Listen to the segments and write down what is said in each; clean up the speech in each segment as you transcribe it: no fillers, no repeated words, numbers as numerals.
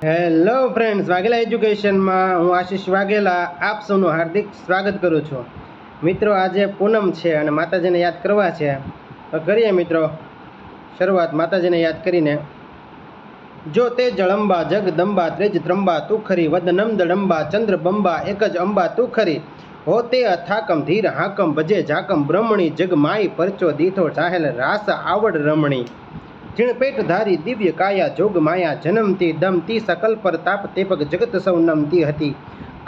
Hello friends, Vaghela એજ્યુકેશનમાં હું આશીષ વાઘેલા આપ સૌનું હાર્દિક સ્વાગત કરું છું. મિત્રો, આજે પૂનમ છે અને માતાજીને યાદ કરવા છે, તો કરીએ મિત્રો શરૂઆત માતાજીને યાદ કરીને. જો તે જળંબા જગદંબા ત્રેજ ત્રંબા તું ખરી, વદનમ દડંબા ચંદ્ર બંબા એક જ અંબા તું ખરી. હો તે અથાકમ ધીર હાકમ ભજે જાકમ બ્રહ્મણી જગ માઈ પરચો દીઠો ચાહેલ રાસ આવડ રમણી. જીણપેટ ધારી દિવ્ય કાયા જોગ માયા જન્મતી દમતી સકલ પર તાપ તેપક જગત સૌ નમતી હતી.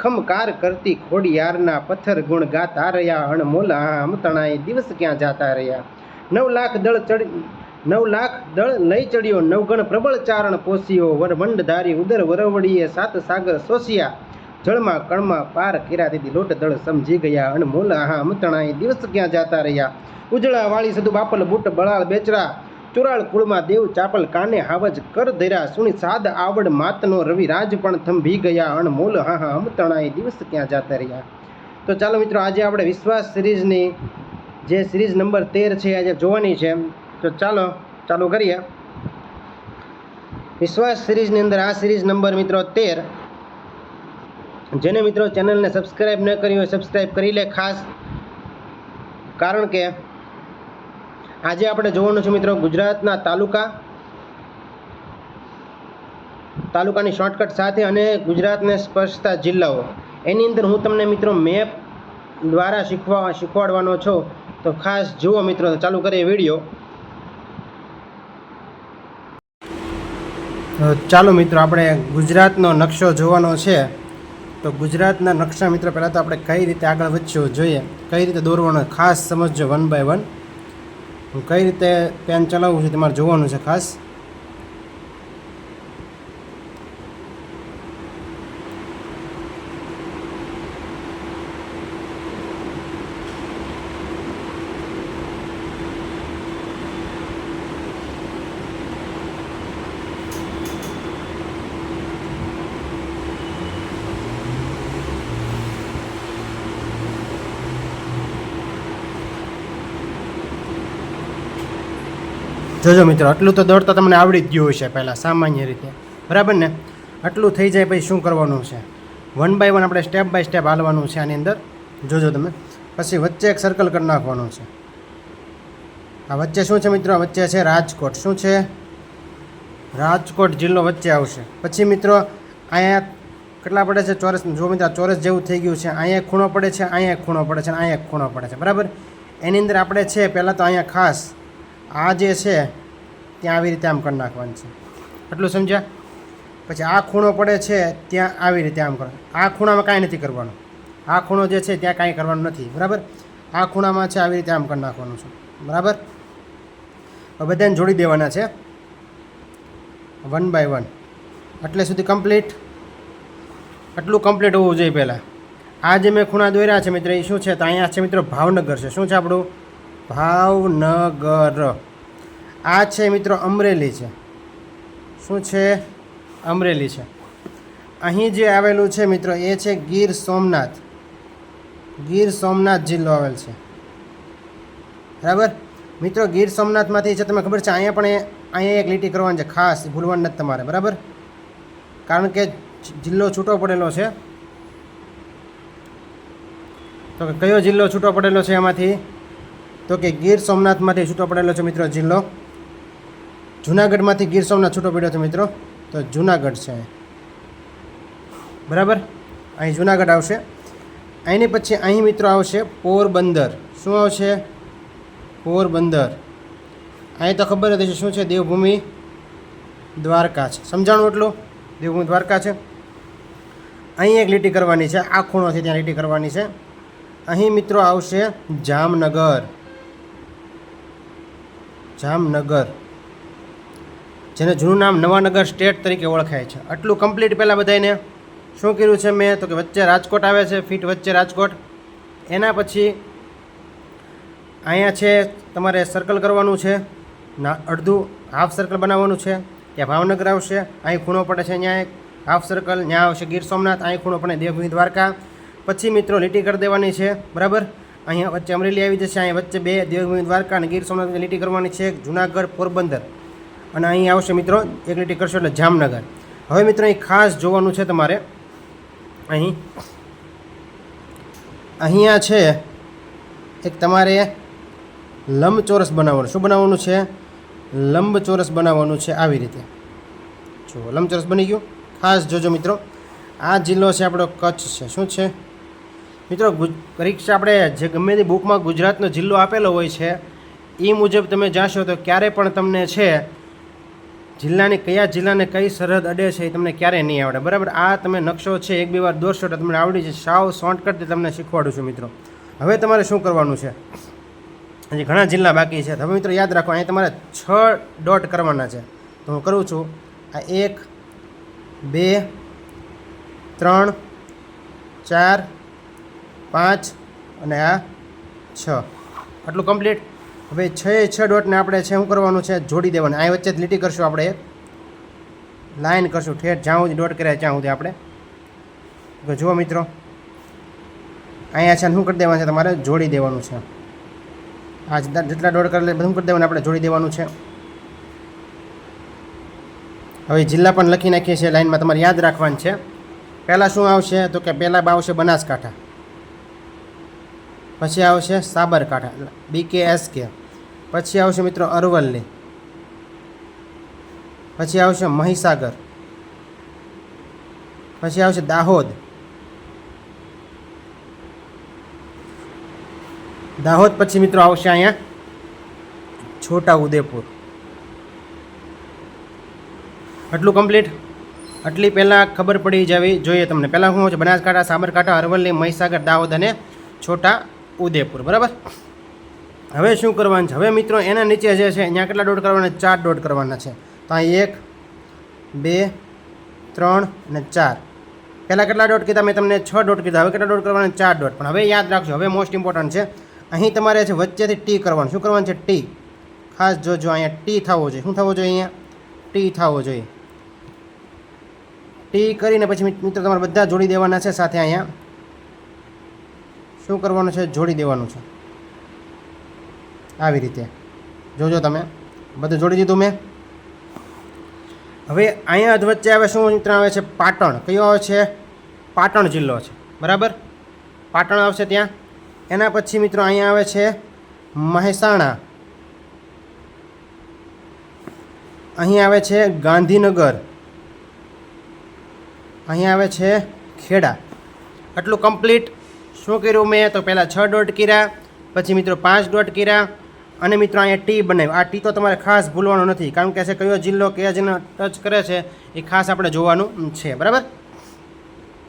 ખમકાર કરતી ખોડિયારના પથ્થર ગુણ ગાતા રહ્યા, અણમોલ આમ તણાય દિવસ ક્યાં જાતા રહ્યા. 9 લાખ દળ લઈ ચડ્યો, નવગણ પ્રબળ ચારણ પોષિયો, વરમંડ ધારી ઉદર વરવડીએ સાત સાગર શોષિયા. જળમાં કણમાં પાર કર્યા દીધી લોટ દળ સમજી ગયા, અણમોલ આમ તણાય દિવસ ક્યાં જાતા રહ્યા. ઉજળા વાળી સદુ બાપલ બુટ બળાળ બેચરા, ચોરાળ કુળમાં દેવ ચાપલ કાને હાવજ કર ધર્યા. સુણી સાદ આવડ માતનો રવિ રાજ પણ થંભી ગયા, અણમોલ હા અમતણાય દિવસ ક્યાં જાતા રહ્યા. તો ચાલો મિત્રો, આજે આપણે વિશ્વાસ સિરીઝની જે સિરીઝ નંબર 13 છે આજે જોવાની છે. તો ચાલુ કરીએ. વિશ્વાસ સિરીઝની અંદર આ સિરીઝ નંબર મિત્રો 13. જેને મિત્રો ચેનલને સબસ્ક્રાઈબ ન કરી હોય સબસ્ક્રાઈબ કરી લે ખાસ, કારણ કે આજે આપણે જોવાનું છે મિત્રો ગુજરાતના તાલુકાની શોર્ટકટ સાથે અને ગુજરાતને સ્પર્શતા જિલ્લાઓ. એની અંદર હું તમને મિત્રો મેપ દ્વારા શીખવાડવાનો છું, તો ખાસ જુઓ મિત્રો. ચાલુ કરીએ વિડીયો. ચાલો મિત્રો, આપણે ગુજરાતનો નકશો જોવાનો છે. તો ગુજરાતના નકશા મિત્રો પહેલાં તો આપણે કઈ રીતે આગળ વધશું જોઈએ, કઈ રીતે દોરવાનો ખાસ સમજજો. 1 by 1 હું કઈ રીતે પેન ચલાવવું છે તમારે જોવાનું છે ખાસ. જોજો મિત્રો, આટલું તો દોડતા તમને આવડી જ ગયું હશે પહેલાં સામાન્ય રીતે, બરાબર ને? આટલું થઈ જાય પછી શું કરવાનું છે, 1 by 1 આપણે સ્ટેપ બાય સ્ટેપ હાલવાનું છે આની અંદર. જોજો તમે. પછી વચ્ચે એક સર્કલ કરી નાખવાનું છે. આ વચ્ચે શું છે મિત્રો? વચ્ચે છે રાજકોટ. શું છે? રાજકોટ જિલ્લો વચ્ચે આવશે. પછી મિત્રો અહીંયા કેટલા પડે છે ચોરસ? જો મિત્રો ચોરસ જેવું થઈ ગયું છે. અહીંયા એક ખૂણો પડે છે, અહીંયા એક ખૂણો પડે છે, અહીંયા એક ખૂણો પડે છે, બરાબર? એની અંદર આપણે છે પહેલાં તો અહીંયા ખાસ આ જે છે ત્યાં આવી રીતે આમ કરી નાખવાનું છે. આટલું સમજ્યા? પછી આ ખૂણો પડે છે ત્યાં આવી રીતે આમ કરો. આ ખૂણામાં કાંઈ નથી કરવાનું. આ ખૂણો જે છે ત્યાં કાંઈ કરવાનું નથી, બરાબર? આ ખૂણામાં છે આવી રીતે આમ કરી નાખવાનું છે, બરાબર? હવે બધાને જોડી દેવાના છે 1 by 1. એટલે સુધી કમ્પ્લીટ. આટલું કમ્પ્લીટ હોવું જોઈએ પહેલાં. આ જે મેં ખૂણા દોર્યા છે મિત્રો એ શું છે? તો અહીંયા છે મિત્રો ભાવનગર છે. શું છે આપણું? ભાવનગર. આ છે મિત્રો અમરેલી છે. શું છે? અમરેલી છે. અહીં જે આવેલું છે મિત્રો એ છે ગીર સોમનાથ. ગીર સોમનાથ જિલ્લો આવેલ છે, બરાબર મિત્રો? ગીર સોમનાથમાંથી છે તમને ખબર છે અહીંયા એક લીટી કરવાની છે ખાસ, ભૂલવાનું નથી તમારે, બરાબર? કારણ કે જિલ્લો છૂટો પડેલો છે. તો કયો જિલ્લો છૂટો પડેલો છે એમાંથી? તો કે ગીર સોમનાથમાંથી છૂટો પડેલો છે મિત્રો જિલ્લો. જુનાગઢમાંથી ગીર સોમનાથ છૂટો પડ્યો છે મિત્રો, તો જુનાગઢ છે, બરાબર? અહીં જુનાગઢ આવશે. અહીંની પછી અહીં મિત્રો આવશે પોરબંદર. શું આવશે? પોરબંદર. અહીં તો ખબર હતી શું છે? દેવભૂમિ દ્વારકા છે. સમજાણું એટલું? દેવભૂમિ દ્વારકા છે. અહીં એક લીટી કરવાની છે, આ ખૂણોથી ત્યાં લીટી કરવાની છે. અહીં મિત્રો આવશે જામનગર. જામનગર, જેને જૂનું નામ નવાનગર સ્ટેટ તરીકે ઓળખાય છે. આટલું કમ્પ્લીટ પહેલાં બધાને શું કર્યું છે મેં? તો કે વચ્ચે રાજકોટ આવે છે, ફીટ વચ્ચે રાજકોટ. એના પછી અહીંયા છે તમારે સર્કલ કરવાનું છે, અડધું હાફ સર્કલ બનાવવાનું છે. ત્યાં ભાવનગર આવશે, અહીં ખૂણો પડે છે, અહીંયા એક હાફ સર્કલ, ત્યાં આવશે ગીર સોમનાથ, અહીં ખૂણો પડે દેવભૂમિ દ્વારકા. પછી મિત્રો લીટી કરી દેવાની છે, બરાબર? અહીંયા વચ્ચે અમરેલી આવી જશે, અહીંયા વચ્ચે 2 દેવભૂમિ દ્વારકા અને ગીર સોમનાથની લીટી કરવાની છે, જુનાગઢ પોરબંદર. અને અહીં આવશે મિત્રો એક લીટી કરશો એટલે જામનગર. હવે મિત્રો અહીં ખાસ જોવાનું છે તમારે, અહીંયા છે એક તમારે લંબચોરસ બનાવવાનું. શું બનાવવાનું છે? લંબચોરસ બનાવવાનું છે. આવી રીતે જો લંબચોરસ બની ગયું. ખાસ જોજો મિત્રો, આ જિલ્લો છે આપણો કચ્છ છે. શું છે મિત્રો? પરીક્ષા આપણે જે ગમે તે બુકમાં ગુજરાતનો જિલ્લો આપેલો હોય છે એ મુજબ તમે જાશો તો ક્યારે પણ તમને છે જિલ્લાની કયા જિલ્લાને કઈ સરહદ અડે છે એ તમને ક્યારેય નહીં આવડે. બરાબર, આ તમે નકશો છે 1-2 વાર દોરશો તો તમને આવડી જશે. સાવ શોર્ટકટથી તમને શીખવાડું છું મિત્રો. હવે તમારે શું કરવાનું છે? હજી ઘણા જિલ્લા બાકી છે. હવે મિત્રો યાદ રાખો, અહીં તમારે 6 ડોટ કરવાના છે. તો હું કરું છું. આ 1 2 3 4 5 અને આ 6, આટલું કમ્પ્લીટ. હવે 6 ડોટને આપણે છે શું કરવાનું છે? જોડી દેવાનું. આ વચ્ચે જ લીટી કરશું, આપણે એક લાઈન કરશું ઠેઠ જ્યાં સુધી ડોટ કર્યા ત્યાં સુધી આપણે. તો જુઓ મિત્રો, અહીંયા છે શું કરી દેવાનું છે? તમારે જોડી દેવાનું છે. આ જેટલા ડોટ કરે બધું કરી દેવાનું, આપણે જોડી દેવાનું છે. હવે જિલ્લા પણ લખી નાખીએ છીએ લાઈનમાં, તમારે યાદ રાખવાનું છે. પહેલાં શું આવશે? તો કે પહેલાં આવશે બનાસકાંઠા, પછી આવશે સાબરકાંઠા BKSK, પછી આવશે મિત્રો અરવલ્લી, પછી આવશે મહીસાગર, પછી આવશે દાહોદ, પછી મિત્રો આવશે અહીંયા છોટા ઉદેપુર. આટલું કમ્પ્લીટ. આટલી પહેલાં ખબર પડી જવી જોઈએ તમને. પહેલાં શું છે? બનાસકાંઠા, સાબરકાંઠા, અરવલ્લી, મહીસાગર, દાહોદ અને છોટા ઉદેપુર. બરાબર. હવે શું કરવાનું છે? હવે મિત્રો એના નીચે જે છે અહીંયા કેટલા ડોટ કરવાના? 4 ડોટ કરવાના છે. તો અહીં 1 2 3 અને 4. પહેલાં કેટલા ડોટ કીધા? મેં તમને 6 ડોટ કીધા. હવે કેટલા ડોટ કરવાના? 4 ડોટ. પણ હવે યાદ રાખજો, હવે મોસ્ટ ઇમ્પોર્ટન્ટ છે, અહીં તમારે છે વચ્ચેથી ટી કરવાનું. શું કરવાનું છે? ટી. ખાસ જોજો, અહીંયા ટી થવો જોઈએ. શું થવો જોઈએ? અહીંયા ટી થવો જોઈએ. ટી કરીને પછી મિત્રો તમારે બધા જોડી દેવાના છે. સાથે અહીંયા શું કરવાનું છે? જોડી દેવાનું છે. આવી રીતે જોજો તમે, બધું જોડી દીધું મેં. હવે અહીંયા જ વચ્ચે આવે શું મિત્ર? આવે છે પાટણ. કયો આવે છે? પાટણ જિલ્લો છે. બરાબર, પાટણ આવશે ત્યાં. એના પછી મિત્રો અહીંયા આવે છે મહેસાણા, અહીં આવે છે ગાંધીનગર, અહીં આવે છે ખેડા. આટલું કમ્પ્લીટ. શું કર્યું મેં? તો પહેલાં 6 ડોટ કર્યા, પછી મિત્રો 5 ડોટ કર્યા, અને મિત્રો અહીંયા ટી બનાવ્યું. આ ટી તો તમારે ખાસ ભૂલવાનું નથી, કારણ કે છે કયો જિલ્લો કયા જિલ્લો ટચ કરે છે એ ખાસ આપણે જોવાનું છે. બરાબર.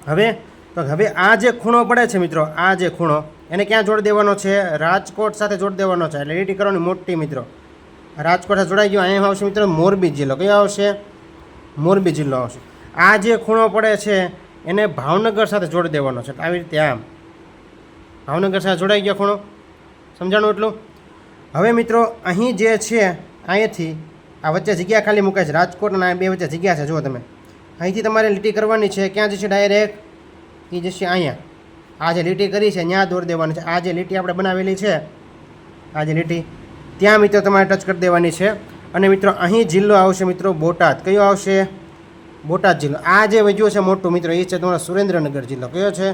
હવે આ જે ખૂણો પડે છે મિત્રો, આ જે ખૂણો એને ક્યાં જોડી દેવાનો છે? રાજકોટ સાથે જોડી દેવાનો છે. એટલે લીટી કરવાની મોટી મિત્રો. રાજકોટ સાથે જોડાઈ ગયો. અહીંયા આવશે મિત્રો મોરબી જિલ્લો. કયો આવશે? મોરબી જિલ્લો આવશે. આ જે ખૂણો પડે છે એને ભાવનગર સાથે જોડી દેવાનો છે. આવી રીતે આમ ભાવનગર સાથે જોડાઈ ગયો ખૂણો. સમજાણું એટલું? હવે મિત્રો અહીં જે છે અહીંથી આ વચ્ચે જગ્યા ખાલી મુકાય છે. રાજકોટ અને 2 વચ્ચે જગ્યા છે. જુઓ તમે, અહીંથી તમારે લીટી કરવાની છે. ક્યાં જશે? ડાયરેક્ટ એ જશે અહીંયા. આ જે લીટી કરી છે ત્યાં દોરી દેવાની છે. આ જે લીટી આપણે બનાવેલી છે, આ જે લીટી ત્યાં મિત્રો તમારે ટચ કરી દેવાની છે. અને મિત્રો અહીં જિલ્લો આવશે મિત્રો બોટાદ. કયો આવશે? બોટાદ જિલ્લો. આ જે વજ્યો છે મોટું મિત્રો એ છે તમારો સુરેન્દ્રનગર જિલ્લો. કયો છે?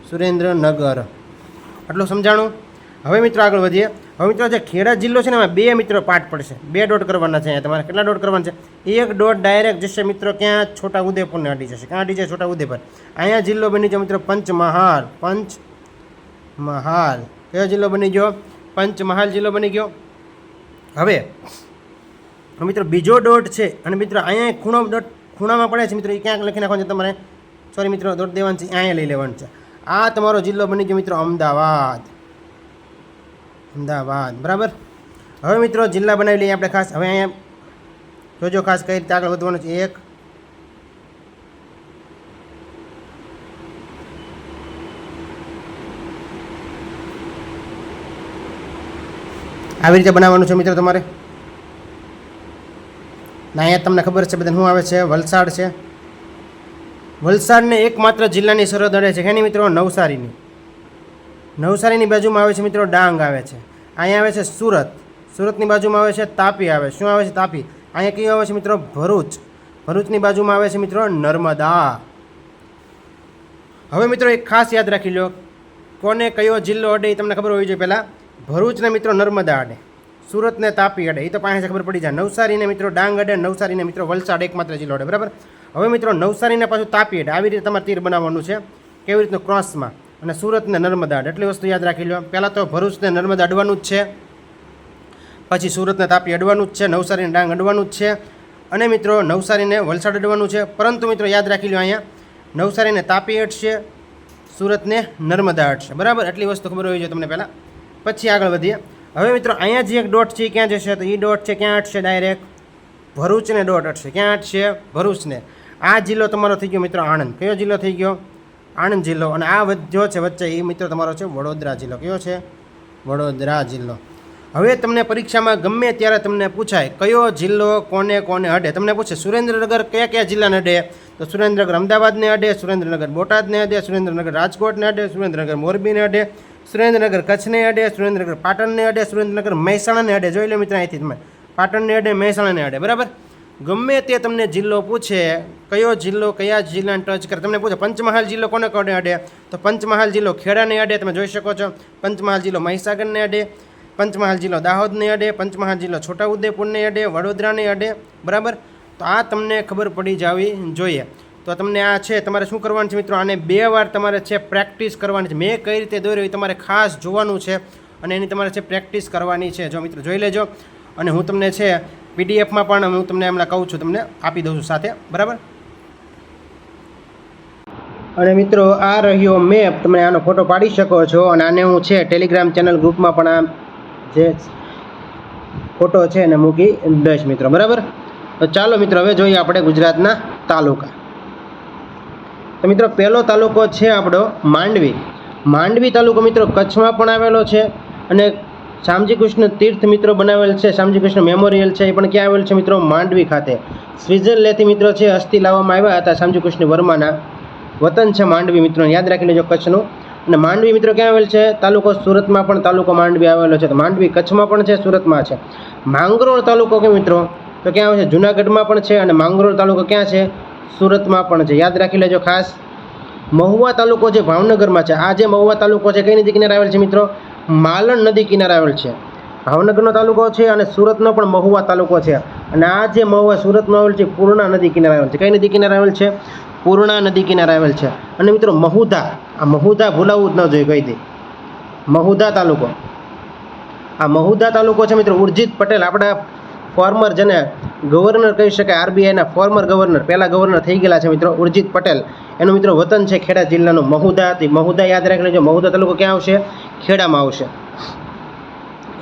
સુરેન્દ્રનગર. આટલું સમજાણું? હવે મિત્રો આગળ વધીએ. હવે મિત્રો જે ખેડા જિલ્લો છે ને એમાં 2 મિત્રો પાર્ટ પડશે. 2 ડોટ કરવાના છે. અહીંયા તમારે કેટલા ડોટ કરવાના છે? 1 ડોટ ડાયરેક્ટ જશે મિત્રો ક્યાં? છોટા ઉદેપુરને અડી જશે. ક્યાં અડી જાય? છોટા ઉદેપુર. અહીંયા જિલ્લો બની ગયો મિત્રો પંચમહાલ. પંચમહાલ કયો જિલ્લો બની ગયો? પંચમહાલ જિલ્લો બની ગયો. હવે મિત્રો બીજો ડોટ છે, અને મિત્રો અહીંયા ખૂણો ડોટ ખૂણામાં પડે છે મિત્રો, એ ક્યાંક લખી નાખવાનું છે તમારે. સોરી મિત્રો, ડોટ દેવાનું છે, અહીંયા લઈ લેવાનું છે. આ તમારો જિલ્લો બની ગયો મિત્રો અમદાવાદ. અમદાવાદ. બરાબર. હવે મિત્રો જિલ્લા બનાવી લઈએ આપણે ખાસ. હવે અહીંયા જોજો ખાસ કઈ રીતે આગળ વધવાનું છે. 1 આવી રીતે બનાવવાનું છે મિત્રો તમારે. અહીંયા તમને ખબર છે બધાને શું આવે છે? વલસાડ છે. વલસાડને એકમાત્ર જિલ્લાની સરહદ અડે છે. એની મિત્રો નવસારીની. નવસારીની બાજુમાં આવે છે મિત્રો ડાંગ આવે છે. અહીંયા આવે છે સુરત. સુરતની બાજુમાં આવે છે તાપી આવે. શું આવે છે? તાપી. અહીંયા કયું આવે છે મિત્રો? ભરૂચ. ભરૂચની બાજુમાં આવે છે મિત્રો નર્મદા. હવે મિત્રો એક ખાસ યાદ રાખી લો, કોને કયો જિલ્લો અડે એ તમને ખબર હોવી જોઈએ. પહેલાં ભરૂચને મિત્રો નર્મદા અડે, સુરતને તાપી અડે, એ તો પાસે ખબર પડી જાય. નવસારીને મિત્રો ડાંગ અડે, નવસારીને મિત્રો વલસાડ એકમાત્ર જિલ્લો અડે, બરાબર. હવે મિત્રો નવસારીને પાછું તાપી અડે. આવી રીતે તમારે તીર બનાવવાનું છે, કેવી રીતનું ક્રોસમાં. અને સુરતને નર્મદા અડે. એટલી વસ્તુ યાદ રાખી લો. પહેલાં તો ભરૂચને નર્મદા અડવાનું જ છે, પછી સુરતને તાપી અડવાનું જ છે, નવસારીને ડાંગ અડવાનું જ છે, અને મિત્રો નવસારીને વલસાડ અડવાનું છે. પરંતુ મિત્રો યાદ રાખી લો, અહીંયા નવસારીને તાપી અડશે, સુરતને નર્મદા અડશે, બરાબર. એટલી વસ્તુ ખબર હોવી જોઈએ તમને પહેલાં. પછી આગળ વધીએ. હવે મિત્રો અહીંયા જે એક ડોટ છે એ ક્યાં જશે? તો એ ડોટ છે ક્યાં અટશે? Direct ભરૂચને dot અટશે. ક્યાં અટશે? ભરૂચને. આ જિલ્લો તમારો થઈ ગયો મિત્રો આણંદ. કયો જિલ્લો થઈ ગયો? આણંદ જિલ્લો. અને આ જો છે વચ્ચે એ મિત્રો તમારો છે વડોદરા જિલ્લો. કયો છે? વડોદરા જિલ્લો. હવે તમને પરીક્ષામાં ગમે ત્યારે તમને પૂછાય કયો જિલ્લો કોને કોને અડે. તમને પૂછે સુરેન્દ્રનગર કયા કયા જિલ્લાને અડે? તો સુરેન્દ્રનગર અમદાવાદને અડે, સુરેન્દ્રનગર બોટાદને અડે, સુરેન્દ્રનગર રાજકોટને અડે, સુરેન્દ્રનગર મોરબીને અડે, સુરેન્દ્રનગર કચ્છને અડે, સુરેન્દ્રનગર પાટણને અડે, સુરેન્દ્રનગર મહેસાણાને અડે. જોઈ લો મિત્રો અહીંથી તમે પાટણને અડે, મહેસાણાને અડે, બરાબર. ગમે તે તમને જિલ્લો પૂછે, કયો જિલ્લો કયા જિલ્લાને ટચ કરે. તમને પૂછે પંચમહાલ જિલ્લો કોને કોને અડે? તો પંચમહાલ જિલ્લો ખેડાને અડે. તમે જોઈ શકો છો. પંચમહાલ જિલ્લો મહીસાગરને અડે, પંચમહાલ જિલ્લો દાહોદને અડે, પંચમહાલ જિલ્લો છોટાઉદેપુરને અડે, વડોદરાને અડે, બરાબર. તો આ તમને ખબર પડી જવી જોઈએ. તો તમને આ છે તમારે શું કરવાનું છે મિત્રો? આને 2 વાર તમારે છે પ્રેક્ટિસ કરવાની છે. મેં કઈ રીતે દોર્યો એ તમારે ખાસ જોવાનું છે અને એની તમારે છે પ્રેક્ટિસ કરવાની છે. જો મિત્રો જોઈ લેજો. અને હું તમને છે પીડીએફમાં પણ હું તમને હમણાં કહું છું, તમને આપી દઉં છું સાથે, બરાબર. અને મિત્રો આ રહ્યો મેપ. તમે આનો ફોટો પાડી શકો છો અને આને હું છે ટેલિગ્રામ ચેનલ ગ્રુપમાં પણ આ જે ફોટો છે એને મૂકી દઈશ મિત્રો, બરાબર. તો ચાલો મિત્રો હવે જોઈએ આપણે ગુજરાતના તાલુકા. તો મિત્રો પહેલો તાલુકો છે આપણો માંડવી. માંડવી તાલુકો મિત્રો કચ્છમાં પણ આવેલો છે અને શામજી કૃષ્ણ તીર્થ મિત્રો બનાવેલ છે, શામજી કૃષ્ણ મેમોરિયલ છે, એ પણ ક્યાં આવેલ છે મિત્રો? માંડવી ખાતે. સ્વિટ્ઝરલેન્ડથી મિત્રો છે અસ્થિ લાવવામાં આવ્યા હતા શામજી કૃષ્ણ વર્માના. વતન છે માંડવી મિત્રો, યાદ રાખી લેજો કચ્છનું. અને માંડવી મિત્રો ક્યાં આવેલ છે? તાલુકો સુરતમાં પણ તાલુકો માંડવી આવેલો છે. તો માંડવી કચ્છમાં પણ છે, સુરતમાં છે. માંગરોળ તાલુકો કે મિત્રો તો ક્યાં આવે છે? જુનાગઢમાં પણ છે. અને માંગરોળ તાલુકો ક્યાં છે? સુરતમાં પણ છે. યાદ રાખી લેજો ખાસ. મહુવા તાલુકો છે ભાવનગરમાં છે. આ જે મહુવા તાલુકો છે કઈ નદી કિનારે આવેલ છે મિત્રો? માલણ નદી કિનારે આવેલ છે. ભાવનગરનો તાલુકો છે અને સુરતનો પણ મહુવા તાલુકો છે. અને આ જે મહુવા સુરતમાં આવેલ છે પૂર્ણા નદી કિનારે આવેલ છે. કઈ નદી કિનારે આવેલ છે? પૂર્ણા નદી કિનારે આવેલ છે. અને મિત્રો મહુધા, આ મહુધા ભૂલાવવું જ ન જોઈએ કહી દે. મહુધા તાલુકો, આ મહુધા તાલુકો છે મિત્રો ઉર્જિત પટેલ, આપણા ફોર્મર જેને ગવર્નર કહી શકાય, આરબીઆઈના ફોર્મર ગવર્નર, પહેલા ગવર્નર થઈ ગયેલા છે મિત્રો ઉર્જિત પટેલ. એનું મિત્રો વતન છે ખેડા જિલ્લાનું મહુધા. મહુધા યાદ રાખી લેજો. મહુધા તાલુકો ક્યાં આવશે? ખેડામાં આવશે.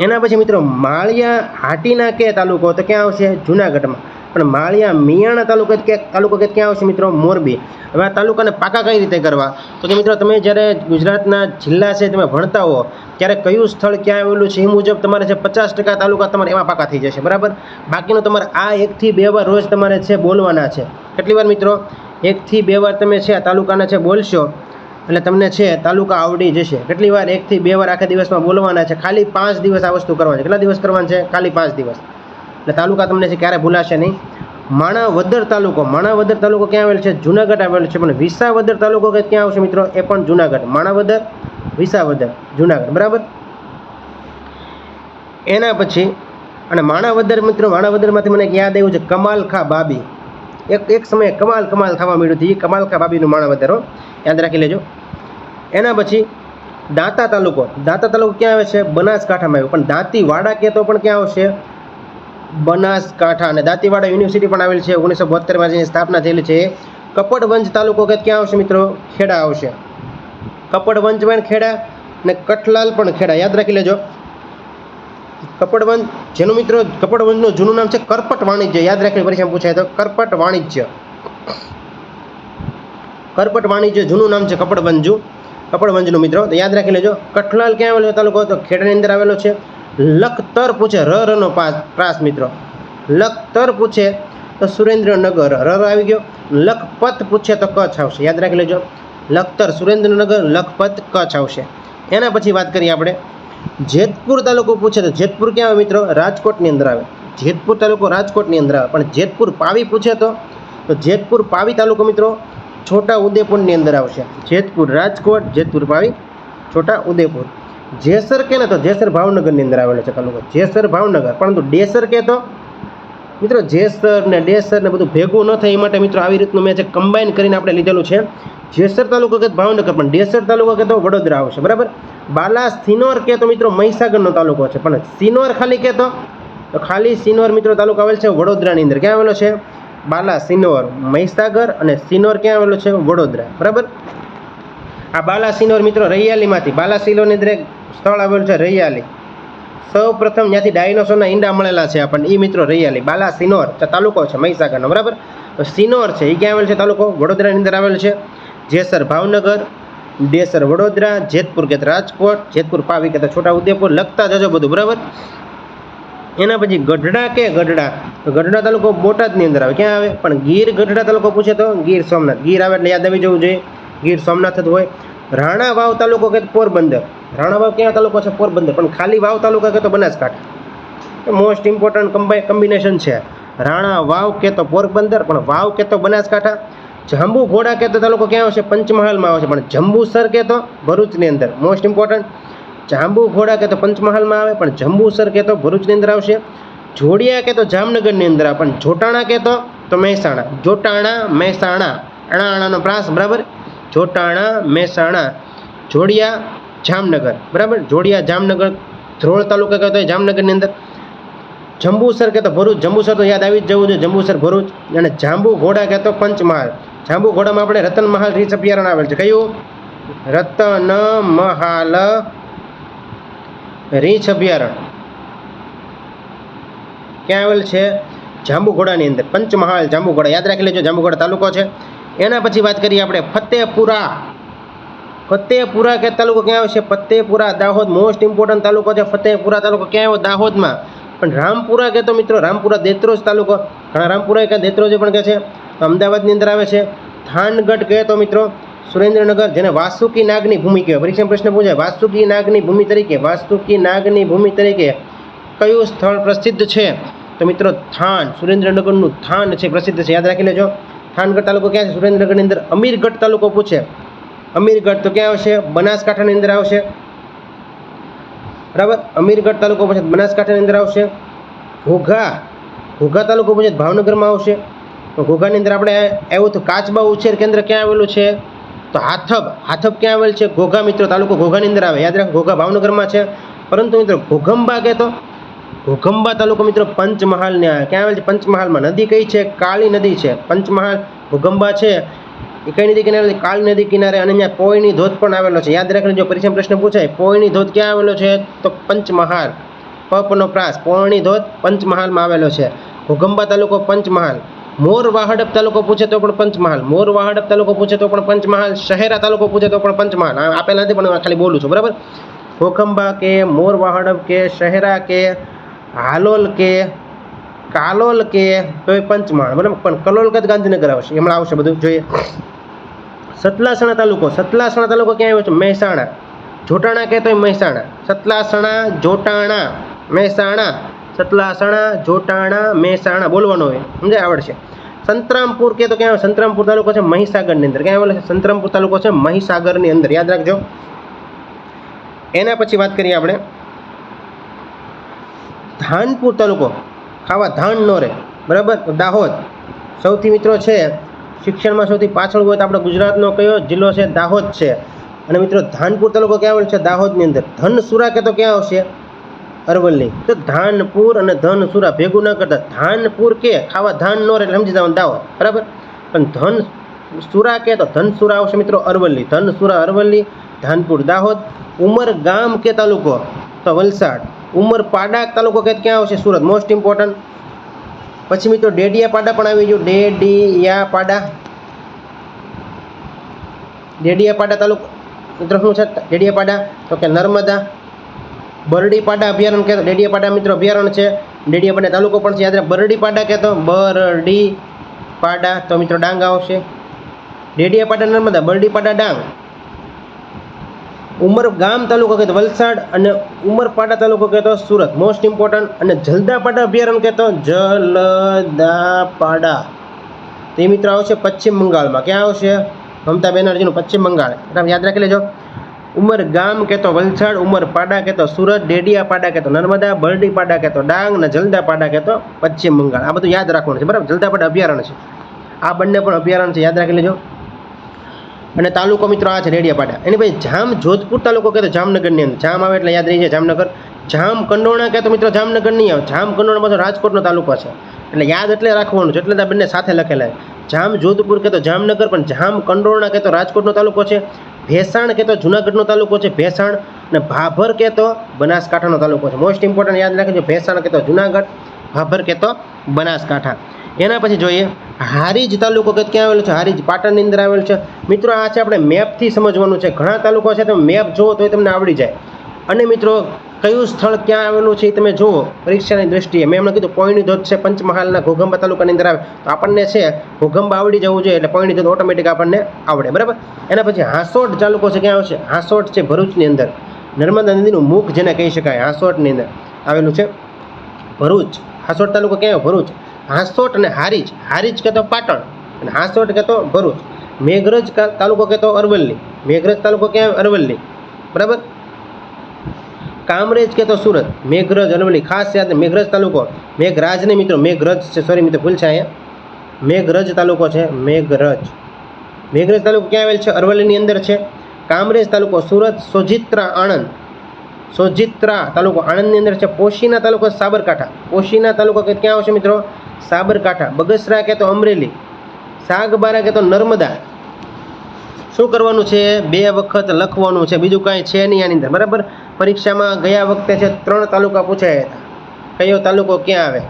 એના પછી મિત્રો માળિયા હાટીના કે તાલુકો તો ક્યાં આવશે? જુનાગઢમાં. પણ માળિયા મિયાણા તાલુકો ક્યાં આવશે મિત્રો? મોરબી. હવે આ તાલુકાને પાકા કઈ રીતે કરવા? તો કે મિત્રો તમે જ્યારે ગુજરાતના જિલ્લા છે તમે ભણતા હો ત્યારે કયું સ્થળ ક્યાં આવેલું છે એ મુજબ તમારે છે 50% તાલુકા તમારે એમાં પાકા થઈ જશે, બરાબર. બાકીનું તમારે આ 1 થી 2 વાર રોજ તમારે છે બોલવાના છે. કેટલી વાર મિત્રો? 1 થી 2 વાર તમે છે આ તાલુકાના છે બોલશો એટલે તમને છે તાલુકા આવડી જશે. કેટલી વાર? 1 થી 2 વાર આખા દિવસમાં બોલવાના છે. ખાલી 5 દિવસ આ વસ્તુ કરવાની છે. કેટલા દિવસ કરવાનું છે? ખાલી 5 દિવસ. એટલે તાલુકા તમને છે ક્યારે ભૂલાશે નહીં. માણાવદર તાલુકો, માણાવદર તાલુકો ક્યાં આવેલ છે? જુનાગઢ આવેલ છે. પણ વિસાવદર તાલુકો ક્યાં આવશે મિત્રો? એ પણ જુનાગઢ. માણાવદર, વિસાવદર, જુનાગઢ, બરાબર. એના પછી અને માણાવદર મિત્રો, માણાવદરમાંથી મને યાદ આવ્યું છે કમાલખા બાબી. એક સમયે કમાલ થવા મળ્યું હતું. એ કમાલખા બાબીનું માણાવદર, યાદ રાખી લેજો. એના પછી દાંતા તાલુકો. દાંતા તાલુકો ક્યાં આવે છે? બનાસકાંઠામાં આવ્યું. પણ દાંતીવાડા કહેતો પણ ક્યાં આવશે? બનાસકાંઠા. અને દાંતીવાડા યુનિવર્સિટી પણ આવેલી છે. 1972માં જેની સ્થાપના થયેલી છે. કપડવંજ તાલુકો ક્યાં આવશે મિત્રો? ખેડા આવશે. કપડવંજ પણ ખેડા અને કઠલાલ પણ ખેડા. યાદ રાખી લેજો. કપડવંજ જેનું મિત્રો કપડવંજનું જૂનું નામ છે કરપટ વાણિજ્ય. યાદ રાખી પરીક્ષામાં પૂછાય તો કરપટ વાણિજ્ય. કરપટ વાણિજ્ય જૂનું નામ છે કપડવંજનું મિત્રો. તો યાદ રાખી લેજો. કઠલાલ ક્યાં આવેલો તાલુકો? તો ખેડાની અંદર આવેલો છે. લખતર પૂછે નો પ્રાસ મિત્રો. લખતર પૂછે તો સુરેન્દ્રનગર, આવી ગયો. લખપત પૂછે તો કચ્છ આવશે. યાદ રાખી લેજો. લખતર સુરેન્દ્રનગર, લખપત કચ્છ આવશે. એના પછી વાત કરીએ આપણે જેતપુર તાલુકો પૂછે તો જેતપુર ક્યાં આવે મિત્રો? રાજકોટની અંદર આવે. જેતપુર તાલુકો રાજકોટની અંદર આવે. પણ જેતપુર પાવી પૂછે તો તો જેતપુર પાવી તાલુકો મિત્રો છોટા ઉદેપુરની અંદર આવશે. જેતપુર રાજકોટ, જેતપુર પાવી, છોટા ઉદેપુર. જેસર કે ને તો જેસર ભાવનગરની અંદર આવેલો છે તાલુકો, જેસર ભાવનગર. પરંતુ ડેસર કે તો મિત્રો જેસર ને ડેસર ને બધું ભેગું ન થાય એ માટે મિત્રો આવી રીતનું મેં જે કમ્બાઈન કરીને આપણે લીધેલું છે. જેસર તાલુકો કે ભાવનગર, પણ ડેસર તાલુકો કે તો વડોદરા આવશે, બરાબર. બાલા સિનોર કે તો મિત્રો મહીસાગરનો તાલુકો છે, પણ સિનોર ખાલી કે તો ખાલી સિનોર મિત્રો તાલુકો આવેલ છે વડોદરાની અંદર. ક્યાં આવેલો છે? બાલા સિનોર મહીસાગર, અને સિનોર ક્યાં આવેલો છે? વડોદરા, બરાબર. આ બાલા સિનોર મિત્રો રૈયાલીમાંથી, બાલા સિનોરની અંદર એક સ્થળ આવેલું છે રૈયાલી. સૌ પ્રથમ ત્યાંથી ડાયનોસોરના ઈંડા મળેલા છે આપણને, એ મિત્રો રૈયાલી. બાલા સિનોર તાલુકો છે મહીસાગરનો, બરાબર. સિનોર છે એ ક્યાં આવેલ છે તાલુકો? વડોદરાની અંદર આવેલ છે. જેસર ભાવનગર, ડેસર વડોદરા, જેતપુર કે રાજકોટ, જેતપુર પાવી કે છોટા ઉદેપુર. લખતા જજો બધું, બરાબર. એના પછી ગઢડા કે ગઢડા, તો ગઢડા તાલુકો બોટાદની અંદર આવે. ક્યાં આવે? પણ ગીર ગઢડા તાલુકો પૂછે તો ગીર સોમનાથ. ગીર આવે એટલે યાદ આવી જવું જોઈએ, ગીર સોમનાથ જ હોય. રાણા વાવ તાલુકો કે પોરબંદર. રાણા વાવ ક્યાં તાલુકો છે? પોરબંદર. પણ ખાલી વાવ તાલુકા કે તો બનાસકાંઠા. મોસ્ટ ઇમ્પોર્ટન્ટ કોમ્બિનેશન છે. રાણા વાવ કે તો પોરબંદર, પણ વાવ કે તો બનાસકાંઠા. જંબુ ઘોડા કે તો તાલુકો ક્યાં આવશે? પંચમહાલમાં આવશે. પણ જંબુસર કે તો ભરૂચની અંદર. Most important. જાંબુ ઘોડા કે તો પંચમહાલમાં આવે, પણ જંબુસર કે તો ભરૂચની અંદર આવશે. જોડિયા કે તો જામનગરની અંદર આવે, પણ જોટાણા કે તો મહેસાણા. જોટાણા મહેસાણા, અણાણાનો પ્રાસ, બરાબર. જોટાણા મહેસાણા, જોડિયા જામનગર, બરાબર. જોડિયા જામનગર. ધ્રોળ તાલુકા કહેતો હોય જામનગરની અંદર. જંબુસર કે તો ભરૂચ. જંબુસર તો યાદ આવી જ જવું જોઈએ, જંબુસર ભરૂચ. અને જાંબુ ઘોડા કે તો પંચમહાલ. જાંબુ ઘોડામાં આપણે રતન મહાલ રીંછ અભયારણ્ય આવેલ છે. કયું? રતન મહાલ રીંછ અભયારણ્ય ક્યાં આવેલ છે? જાંબુ ઘોડાની અંદર. પંચમહાલ જાંબુ ઘોડા યાદ રાખી લેજો, જાંબુ ઘોડા તાલુકો છે. એના પછી વાત કરીએ આપણે ફતેપુરા. ફતેપુરા કે તાલુકો ક્યાં આવશે? ફતેપુરા દાહોદ. મોસ્ટ ઇમ્પોર્ટન્ટ તાલુકો છે ફતેપુરા તાલુકો. ક્યાં આવ્યો? દાહોદમાં. પણ રામપુરા કે તો મિત્રો રામપુરા દેત્રોજ તાલુકો. ઘણા રામપુરા કે દેત્રોજ પણ કહે છે, તો અમદાવાદની અંદર આવે છે. થાનગઢ કહે તો મિત્રો સુરેન્દ્રનગર, જેને વાસુકી નાગની ભૂમિ કહેવાય. પરીક્ષામાં પ્રશ્ન પૂછાય વાસુકી નાગની ભૂમિ તરીકે, વાસુકી નાગની ભૂમિ તરીકે કયું સ્થળ પ્રસિદ્ધ છે? તો મિત્રો થાન, સુરેન્દ્રનગરનું થાન છે, પ્રસિદ્ધ છે, યાદ રાખી લેજો. થાનગઢ તાલુકો ક્યાં છે? સુરેન્દ્રનગરની અંદર. અમીરગઢ તાલુકો પૂછે, અમીરગઢ તો ક્યાં આવશે? બનાસકાંઠાની અંદર આવશે, બરાબર. અમીરગઢ તાલુકો પૂછે બનાસકાંઠાની અંદર આવશે. ઘોઘા, ઘોઘા તાલુકો પૂછે ભાવનગરમાં આવશે. તો ઘોઘાની અંદર આપણે આવ્યું તો કાચબા ઉછેર કેન્દ્ર ક્યાં આવેલું છે? તો હાથબ. હાથબ ક્યાં આવેલ છે? ઘોઘા મિત્રો તાલુકો ઘોઘાની અંદર આવે, યાદ રાખો. ઘોઘા ભાવનગરમાં છે. પરંતુ મિત્રો ઘોઘંબા કે તો ઘોઘંબા તાલુકો મિત્રો પંચમહાલને ક્યાં આવેલ છે? પંચમહાલમાં. નદી કઈ છે? કાળી નદી છે. પંચમહાલ ઘોઘંબા છે એ કઈ નદી કિનારે? કાળી નદી કિનારે. અને અહીંયા પોઈની ધોધ પણ આવેલો છે, યાદ રાખી લેજો. પરીક્ષામાં પ્રશ્ન પૂછાય પોઈની ધોધ ક્યાં આવેલો છે? તો પંચમહાલ. પનો પ્રાસ, પોઈની ધોધ પંચમહાલમાં આવેલો છે. ઘોઘંબા તાલુકો પંચમહાલ. મોર વાહડપ તાલુકો પૂછે તો પણ પંચમહાલ. મોર વાહડપ તાલુકો પૂછે તો પણ પંચમહાલ. શહેરા તાલુકો પૂછે તો પણ પંચમહાલ. આપેલા નથી પણ ખાલી બોલું છું, બરાબર. ઘોઘંબા કે, મોર વાહડપ કે, શહેરા કે, હાલોલ કે, કાલોલ કે તો એ પંચમહાલ, બરાબર. પણ કલોલ કે ગાંધીનગર આવશે, હમણાં આવશે બધું જોઈએ. સતલાસણા તાલુકો. સતલાસણા તાલુકો ક્યાં આવ્યો છે? મહેસાણા. જોટાણા કે તો મહેસાણા. સતલાસણા, જોટાણા, મહેસાણા. સતલાસણા, જોટાણા, મહેસાણા બોલવાનું હોય, સમજાય, આવડશે. સંતરામપુર કે તો ક્યાં આવે? સંતરામપુર તાલુકો છે મહીસાગરની અંદર. ક્યાં આવેલો છે? સંતરામપુર તાલુકો છે મહીસાગરની અંદર, યાદ રાખજો. એના પછી વાત કરીએ આપણે ધાનપુર તાલુકો. ખાવા ધાન નો રહે, બરાબર. દાહોદ સૌથી મિત્રો છે શિક્ષણમાં સૌથી પાછળ હોય તો આપણે ગુજરાતનો કયો જિલ્લો છે? દાહોદ છે. અને મિત્રો ધાનપુર તાલુકો ક્યાં આવેલો છે? દાહોદની અંદર. ધનસુરા કે તો ક્યાં આવશે? અરવલ્લી. તો ધાનપુર અને ધનસુરા ભેગું ન કરતા ધાનપુર કે ખાવા ધાન નો રહે એટલે સમજી જવાનું દાહોદ, બરાબર. પણ ધનસુરા કે તો ધનસુરા આવશે મિત્રો અરવલ્લી. ધનસુરા અરવલ્લી, ધાનપુર દાહોદ. ઉમરગામ કે તાલુકો તો વલસાડ. ઉમરપાડા તાલુકો કે ક્યાં આવશે? સુરત. Most important. પછી મિત્રો ડેડિયાપાડા પણ આવી ગયું. ડેડિયાપાડા. ડેડિયાપાડા તાલુકો મિત્રો શું છે? ડેડિયાપાડા તો કે નર્મદા. બરડીપાડા અભયારણ્ય કહેતો ડેડિયાપાડા મિત્રો અભયારણ્ય છે. ડેડિયાપાડા તાલુકો પણ છે, યાદ રાખો. બરડીપાડા કહેતો બરડીપાડા તો મિત્રો ડાંગ આવશે. ડેડિયાપાડા નર્મદા, બરડીપાડા ડાંગ. ઉમરગામ તાલુકો કહેતો વલસાડ અને ઉમરપાડા તાલુકો કહેતો સુરત. Most important. અને જલદાપાડા અભયારણ્ય કહેતો જલદાપાડા. તો એ મિત્રો આવશે પશ્ચિમ બંગાળમાં. ક્યાં આવશે? મમતા બેનર્જીનું પશ્ચિમ બંગાળ. બરાબર, યાદ રાખી લેજો. ઉમરગામ કહેતો વલસાડ, ઉમરપાડા કહેતો સુરત, ડેડિયાપાડા કહેતો નર્મદા, બરડીપાડા કહેતો ડાંગ અને જલદાપાડા કહેતો પશ્ચિમ બંગાળ. આ બધું યાદ રાખવાનું છે. બરાબર, જલદાપાડા અભયારણ્ય છે. આ બંને પણ અભયારણ્ય છે, યાદ રાખી લેજો. અને તાલુકો મિત્રો આ છે ડેડિયાપાડા. એની પછી જામ જોધપુર તાલુકો કહેતો જામનગરની અંદર. જામ આવે એટલે યાદ રહી જાય જામનગર. જામ કંડોરણા કહેતો મિત્રો જામનગર નહીં આવે. જામ કંડોરણા પાછો રાજકોટનો તાલુકો છે, એટલે યાદ એટલે રાખવાનું છે. એટલે આ બંને સાથે લખેલા છે. જામ જોધપુર કહેતો જામનગર, પણ જામ કંડોરણા કહેતો રાજકોટનો તાલુકો છે. ભેસાણ કહેતો જુનાગઢનો તાલુકો છે, ભેસાણ. અને ભાભર કહેતો બનાસકાંઠાનો તાલુકો છે. મોસ્ટ ઇમ્પોર્ટન્ટ યાદ રાખજો. ભેસાણ કહેતો જુનાગઢ, ભાભર કહેતો બનાસકાંઠા. એના પછી જોઈએ હારીજ તાલુકો કે ક્યાં આવેલો છે? હારીજ પાટણની અંદર આવેલો છે. મિત્રો આ છે આપણે મેપથી સમજવાનું છે. ઘણા તાલુકો છે, તમે મેપ જુઓ તો એ તમને આવડી જાય. અને મિત્રો કયું સ્થળ ક્યાં આવેલું છે એ તમે જુઓ પરીક્ષાની દ્રષ્ટિએ. મેં એમણે કીધું પોઈણી ધોધ છે પંચમહાલના ઘોઘંબા તાલુકાની અંદર આવે, તો આપણને છે ઘોઘંબા આવડી જવું જોઈએ, એટલે પોઈણી ધોધ ઓટોમેટિક આપણને આવડે. બરાબર. એના પછી હાંસોટ તાલુકો છે, ક્યાં આવશે? હાંસોટ છે ભરૂચની અંદર. નર્મદા નદીનું મુખ જેને કહી શકાય, હાંસોટની અંદર આવેલું છે ભરૂચ. હાંસોટ તાલુકો ક્યાં આવ્યો? ભરૂચ. હાંસોટ અને હારીજ. હારીજ કહેતો પાટણ અને હાંસોટ કહેતો ભરૂચ. મેઘરજ તાલુકો કહેતો અરવલ્લી. મેઘરજ તાલુકો ક્યાં આવે? અરવલ્લી. બરાબર. કામરેજ કહેતો સુરત. મેઘરજ અરવલ્લી ખાસ યાદ. મેઘરજ તાલુકો, મેઘરાજ નહીં મિત્રો, મેઘરજ છે, સોરી મિત્રો ભૂલ છે અહીંયા. મેઘરજ તાલુકો છે, મેઘરજ. મેઘરજ તાલુકો ક્યાં આવેલ છે? અરવલ્લીની અંદર છે. કામરેજ તાલુકો સુરત. સોજિત્રા આણંદ. સોજિત્રા તાલુકો આણંદની અંદર છે. પોશીના તાલુકો સાબરકાંઠા. પોશીના તાલુકો ક્યાં આવશે મિત્રો? સાબરકાંઠા. બગસરા કહેતો અમરેલી. સાગબારા કહેતો નર્મદા. શું કરવાનું છે? 2 વખત લખવાનું છે, બીજું કાંઈ છે નહીં આની અંદર. બરાબર. પરીક્ષામાં ગયા વખતે છે 3 તાલુકા પૂછાયા હતા. કયો તાલુકો ક્યાં આવે?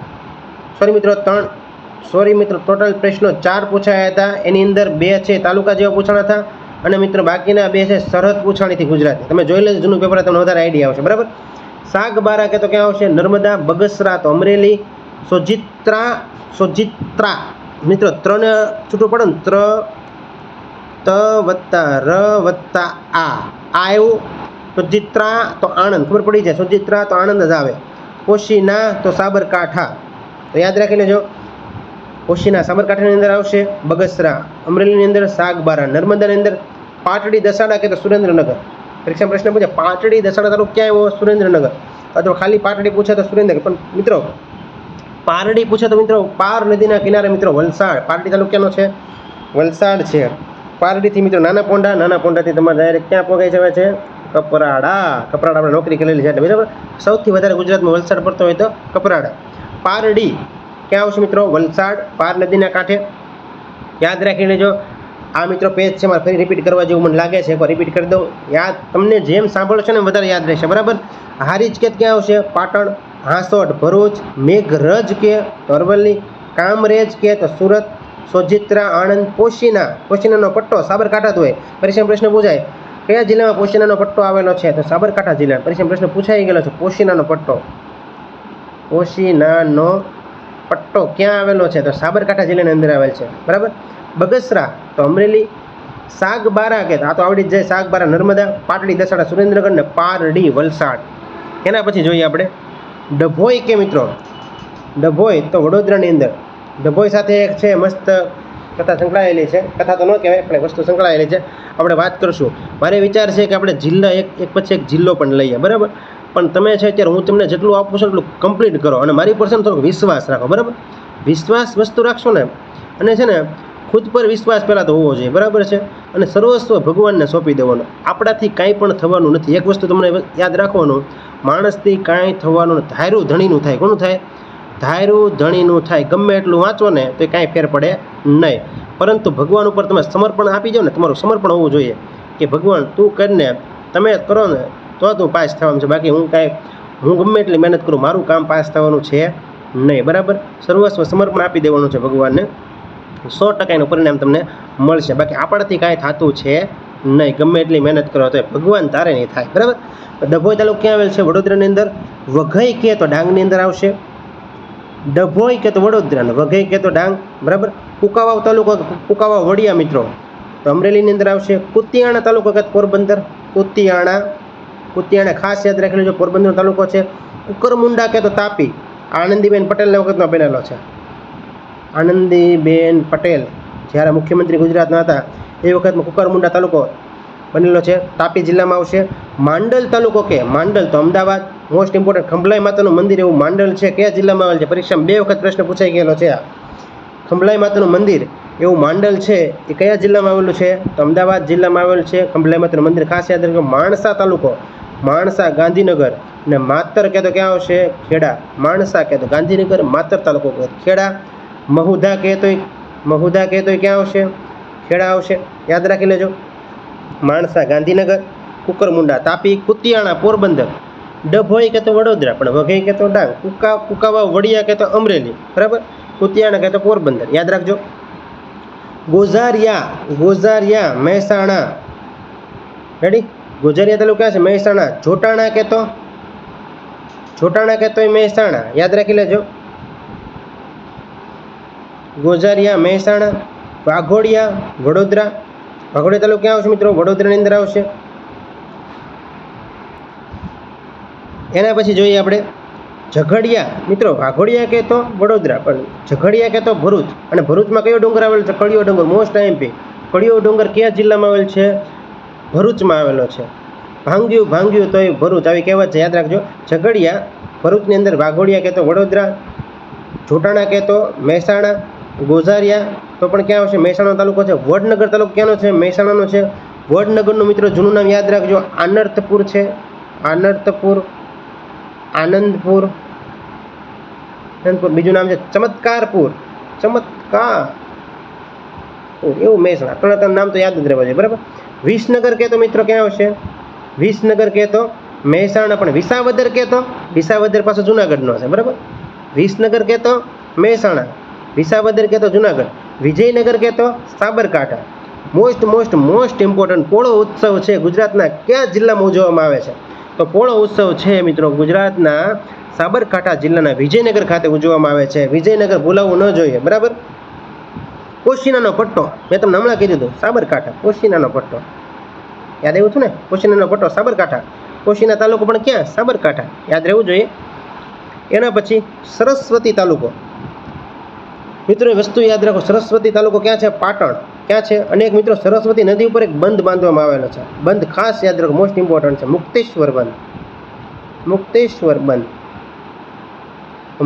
સોરી મિત્રો ટોટલ પ્રશ્નો 4 પૂછાયા હતા. એની અંદર 2 છે તાલુકા જેવા પૂછાણા હતા, અને મિત્રો બાકીના 2 છે સરહદ પૂછાણી હતી ગુજરાતી. તમે જોઈ લેજો જૂનું પેપર, તમને વધારે આઈડિયા આવશે. બરાબર. સાગબારા કે તો ક્યાં આવશે? નર્મદા. બગસરા તો અમરેલી. સોજિત્રા મિત્રો 3 છૂટું પડે ને, ત વત્તા ર વત્તા આ આવ્યું. સોજિત્રા તો આણંદ, ખબર પડી જાય. સોજિત્રા તો આણંદ જ આવે. પોશીના તો સાબરકાંઠા, તો યાદ રાખી લેજો. પોશીના સાબરકાંઠાની અંદર આવશે. બગસરા અમરેલીની અંદર. સાગબારા નર્મદાની અંદર. પાટડી દસાડા કે તો સુરેન્દ્રનગર. પરીક્ષા પ્રશ્ન પૂછે પાટડી દસાડા તાલુકો ક્યાં આવ્યો? સુરેન્દ્રનગર. અથવા ખાલી પાટડી પૂછે તો સુરેન્દ્રનગર. પણ મિત્રો પારડી પૂછે તો મિત્રો પાર નદીના કિનારે મિત્રો વલસાડ. પારડી તાલુકો ક્યાંનો છે? વલસાડ છે. પારડીથી મિત્રો નાના પોંડાથી તમારે ડાયરેક્ટ ક્યાં પહોંચાઈ જવાય છે? કપરાડા. કપરાડા આપણે નોકરી કરેલી છે એટલે બરાબર. સૌથી વધારે ગુજરાતમાં વલસાડ પડતો હોય તો કપરાડા. પારડી ક્યાં આવશે મિત્રો? વલસાડ. પાર નદીના કાંઠે. યાદ રાખી લેજો. આ મિત્રો પેજ છે મારે ફરી રિપીટ કરવા જેવું મને લાગે છે, એકવાર રિપીટ કરી દઉં. યાદ તમને જેમ સાંભળો છો ને વધારે યાદ રહેશે. બરાબર. હારીજ કે ક્યાં આવશે? પાટણ. હાંસોટ ભરૂચ. મેઘરજ કે તો અરવલ્લી. કામરેજ કે તો સુરત. સોજિત્રા આણંદ. પોશીનાનો પટ્ટો સાબરકાંઠા જ હોય. પરીક્ષામાં પ્રશ્ન પૂછાય કયા જિલ્લામાં પોશીનાનો પટ્ટો આવેલો છે? તો સાબરકાંઠા જિલ્લા. પરીક્ષામાં પ્રશ્ન પૂછાઈ ગયેલો છે પોશીનાનો પટ્ટો. પોશીનાનો પટ્ટો ક્યાં આવેલો છે? તો સાબરકાંઠા જિલ્લાની અંદર આવેલ છે. બરાબર. બગસરા તો અમરેલી. સાગબારા કે આ તો આવડી જ જાય. સાગબારા નર્મદા. પાટડી દસાડા સુરેન્દ્રનગર ને પારડી વલસાડ. એના પછી જોઈએ આપણે ડભોઈ કે મિત્રો. ડભોઈ તો વડોદરાની અંદર. ડભોઈ સાથે એક છે મસ્ત કથા સંકળાયેલી છે. કથા તો ન કહેવાય પણ વસ્તુ સંકળાયેલી છે, આપણે વાત કરીશું. મારે વિચાર છે કે આપણે જિલ્લા એક પછી એક જિલ્લો પણ લઈએ. બરાબર. પણ તમે છે અત્યારે હું તમને જેટલું આપું છું એટલું કમ્પ્લીટ કરો, અને મારી પર છે ને થોડોક વિશ્વાસ રાખો. બરાબર. વિશ્વાસ વસ્તુ રાખશો ને, અને છે ને ખુદ પર વિશ્વાસ પહેલાં તો હોવો જોઈએ. બરાબર છે. અને સર્વસ્વ ભગવાનને સોંપી દેવાનો. આપણાથી કાંઈ પણ થવાનું નથી. એક વસ્તુ તમને યાદ રાખવાનું, માણસથી કાંઈ થવાનું નથી. ધાર્યું ધણીનું થાય. કોનું થાય? ધાર્યું ધણીનું થાય. ગમે એટલું વાંચો ને તો કાંઈ ફેર પડે નહીં. પરંતુ ભગવાન ઉપર તમે સમર્પણ આપી જાઓ ને, તમારું સમર્પણ હોવું જોઈએ કે ભગવાન તું કરીને તમે કરો ને તો તું પાસ થવાનું છે. બાકી હું ગમે એટલી મહેનત કરું, મારું કામ પાસ થવાનું છે નહીં. બરાબર. સર્વસ્વ સમર્પણ આપી દેવાનું છે ભગવાનને. 100% પરિણામ તમને મળશે. બાકી આપણાથી કાંઈ થતું છે નહીં. ગમે એટલી મહેનત કરો તો ભગવાન તારે નહીં થાય. બરાબર. ડભોઈ તાલુકો ક્યાં આવેલ છે? વડોદરાની અંદર. વઘઈ કે તો ડાંગની અંદર આવશે. ડભોઈ કે તો વડોદરા, વઘઈ કે તો ડાંગ. બરાબર. કુકાવાવ તાલુકો, કુકાવાવ વડિયા મિત્રો તો અમરેલીની અંદર આવશે. કુતિયાણા તાલુકો કે પોરબંદર. કુતિયાણા ખાસ યાદ રાખી લેજો, પોરબંદરનો તાલુકો છે. કુકરમુંડા કે તો તાપી. આનંદીબેન પટેલના વખતનો બનેલો છે. આનંદીબેન પટેલ જ્યારે મુખ્યમંત્રી ગુજરાતના હતા એ વખતમાં કુકરમુંડા તાલુકો બનેલો છે, તાપી જિલ્લામાં આવશે. માંડલ તાલુકો કે માંડલ તો અમદાવાદ. મોસ્ટ ઇમ્પોર્ટન્ટ ખંભલાઈ માતાનું મંદિર એવું માંડલ છે, કયા જિલ્લામાં આવેલ છે? પરીક્ષામાં 2 વખત પ્રશ્ન પૂછાઈ ગયેલો છે. આ ખંભલાઈ માતાનું મંદિર એવું માંડલ છે એ કયા જિલ્લામાં આવેલું છે? તો અમદાવાદ જિલ્લામાં આવેલું છે ખંભલાઈ માતાનું મંદિર. ખાસ યાદ રાખજો. માણસા તાલુકો, માણસા ગાંધીનગર, અને માતર કહેતો ક્યાં આવશે? ખેડા. માણસા કહેતો ગાંધીનગર, માતર તાલુકો ખેડા. મહુધા કહેતો ક્યાં આવશે? ખેડા આવશે. યાદ રાખી લેજો. માણસા ગાંધીનગર, કુકરમુંડા તાપી, કુતિયાણા પોરબંદર, ડભોઈ કહેતો વડોદરા, પણ વઘઈ કહેતો ડાંગ, કુકાવા વડિયા કહેતો અમરેલી, બરાબર. કુતિયાણા કહેતો પોરબંદર. યાદ રાખજો. ગોઝારિયા મહેસાણા, રેડી. ગોઝારિયા તાલુકો ક્યાં છે? મહેસાણા. જોટાણા કહેતો મહેસાણા. યાદ રાખી લેજો. ગોઝારિયા મહેસાણા. વાઘોડિયા વડોદરા. વાઘોડિયા તાલુકો ક્યાં આવશે મિત્રો? વડોદરાની અંદર આવશે. એના પછી જોઈએ આપણે ઝઘડિયા. મિત્રો વાઘોડિયા કહેતો વડોદરા, પણ ઝઘડિયા કહેતો ભરૂચ. અને ભરૂચમાં કયો ડુંગર આવેલો છે? કળિયો ડુંગર. Most IMP. કળિયો ડુંગર કયા જિલ્લામાં આવેલ છે? ભરૂચમાં આવેલો છે. ભાંગ્યું તો એ ભરૂચ, આવી કહેવત છે, યાદ રાખજો. ઝઘડિયા ભરૂચની અંદર, વાઘોડિયા કહેતો વડોદરા, જોટાણા કહેતો મહેસાણા, ગોઝારિયા તો પણ ક્યાં આવશે? મહેસાણા તાલુકો છે. વડનગર તાલુકો ક્યાંનો છે? મહેસાણાનો છે. વડનગરનું મિત્રો જૂનું નામ યાદ રાખજો. આનર્તપુર છે. આનંદપુર. બીજું નામ છે ચમત્કારપુર. એવું મહેસાણા. ત્રણ નામ તો યાદ જ રહેવા જોઈએ, બરાબર. વિસનગર કહેતો મિત્રો ક્યાં આવશે? વિસનગર કહેતો મહેસાણા, પણ વિસાવદર પાછો જુનાગઢનો છે, બરાબર. વિસનગર કહેતો મહેસાણા, વિસાવદર કહેતો જુનાગઢ, વિજયનગર કહેતો સાબરકાંઠા. મોસ્ટ ઇમ્પોર્ટન્ટ પોળો ઉત્સવ છે ગુજરાતના કયા જિલ્લામાં ઉજવવામાં આવે છે? તો પોળો ઉત્સવ છે મિત્રો ગુજરાતના સાબરકાંઠા જિલ્લાના વિજયનગર ખાતે ઉજવવામાં આવે છે. વિજયનગર ભૂલાવવું ન જોઈએ, બરાબર. પોશીનાનો પટ્ટો, મેં તમને હમણાં કીધું હતું. સાબરકાંઠા, પોશીનાનો પટ્ટો યાદ આવ્યું હતું ને? પોશીનાનો પટ્ટો સાબરકાંઠા. પોશીના તાલુકો પણ ક્યાં? સાબરકાંઠા. યાદ રહેવું જોઈએ. એના પછી સરસ્વતી તાલુકો. મિત્રો એ વસ્તુ યાદ રાખો. સરસ્વતી તાલુકો ક્યાં છે? પાટણ. ક્યાં છે? અને એક મિત્રો સરસ્વતી નદી ઉપર એક બંધ બાંધવામાં આવેલો છે. બંધ ખાસ યાદ રાખો, મોસ્ટ ઇમ્પોર્ટન્ટ છે. મુક્તેશ્વર બંધ.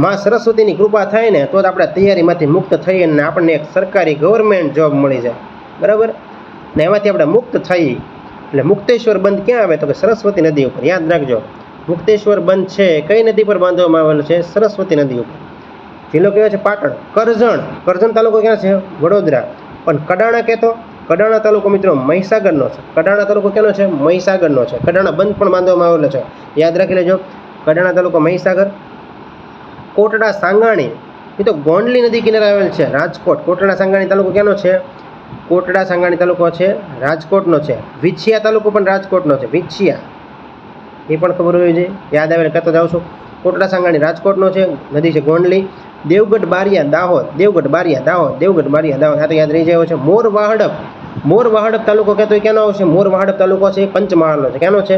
માં સરસ્વતીની કૃપા થાય ને તો જ આપણે તૈયારીમાંથી મુક્ત થઈએ અને આપણને એક સરકારી ગવર્મેન્ટ જોબ મળી જાય, બરાબર. ને એમાંથી આપણે મુક્ત થઈએ. એટલે મુક્તેશ્વર બંધ ક્યાં આવે? તો કે સરસ્વતી નદી ઉપર. યાદ રાખજો. મુક્તેશ્વર બંધ છે કઈ નદી પર બાંધવામાં આવેલો છે? સરસ્વતી નદી ઉપર. જિલ્લો કયો છે? પાટણ. કરજણ તાલુકો ક્યાં છે? વડોદરા. પણ કડાણા તાલુકો મિત્રો મહીસાગરનો છે. કડાણા તાલુકો ક્યાંનો છે? મહીસાગરનો છે. કડાણા બંધ પણ બાંધવામાં આવેલો છે. યાદ રાખી લેજો. કડાણા તાલુકો મહીસાગર. કોટડા સાંગાણી, એ તો ગોંડલી નદી કિનારે આવેલ છે. રાજકોટ. કોટડા સાંગાણી તાલુકો ક્યાંનો છે? કોટડા સાંગાણી તાલુકો છે રાજકોટનો છે. વિછિયા તાલુકો પણ રાજકોટનો છે. વિછિયા એ પણ ખબર હોવી જોઈએ. યાદ આવે કહેતો જાઉં છું. કોટડા સાંગાણી રાજકોટનો છે. નદી છે ગોંડલી. દેવગઢ બારિયા દાહોદ. આ તો યાદ રહી જાય છે. મોરવાહડપ તાલુકો કહેતો એ ક્યાંનો આવશે? મોરવાહડપ તાલુકો છે પંચમહાલનો છે. ક્યાંનો છે?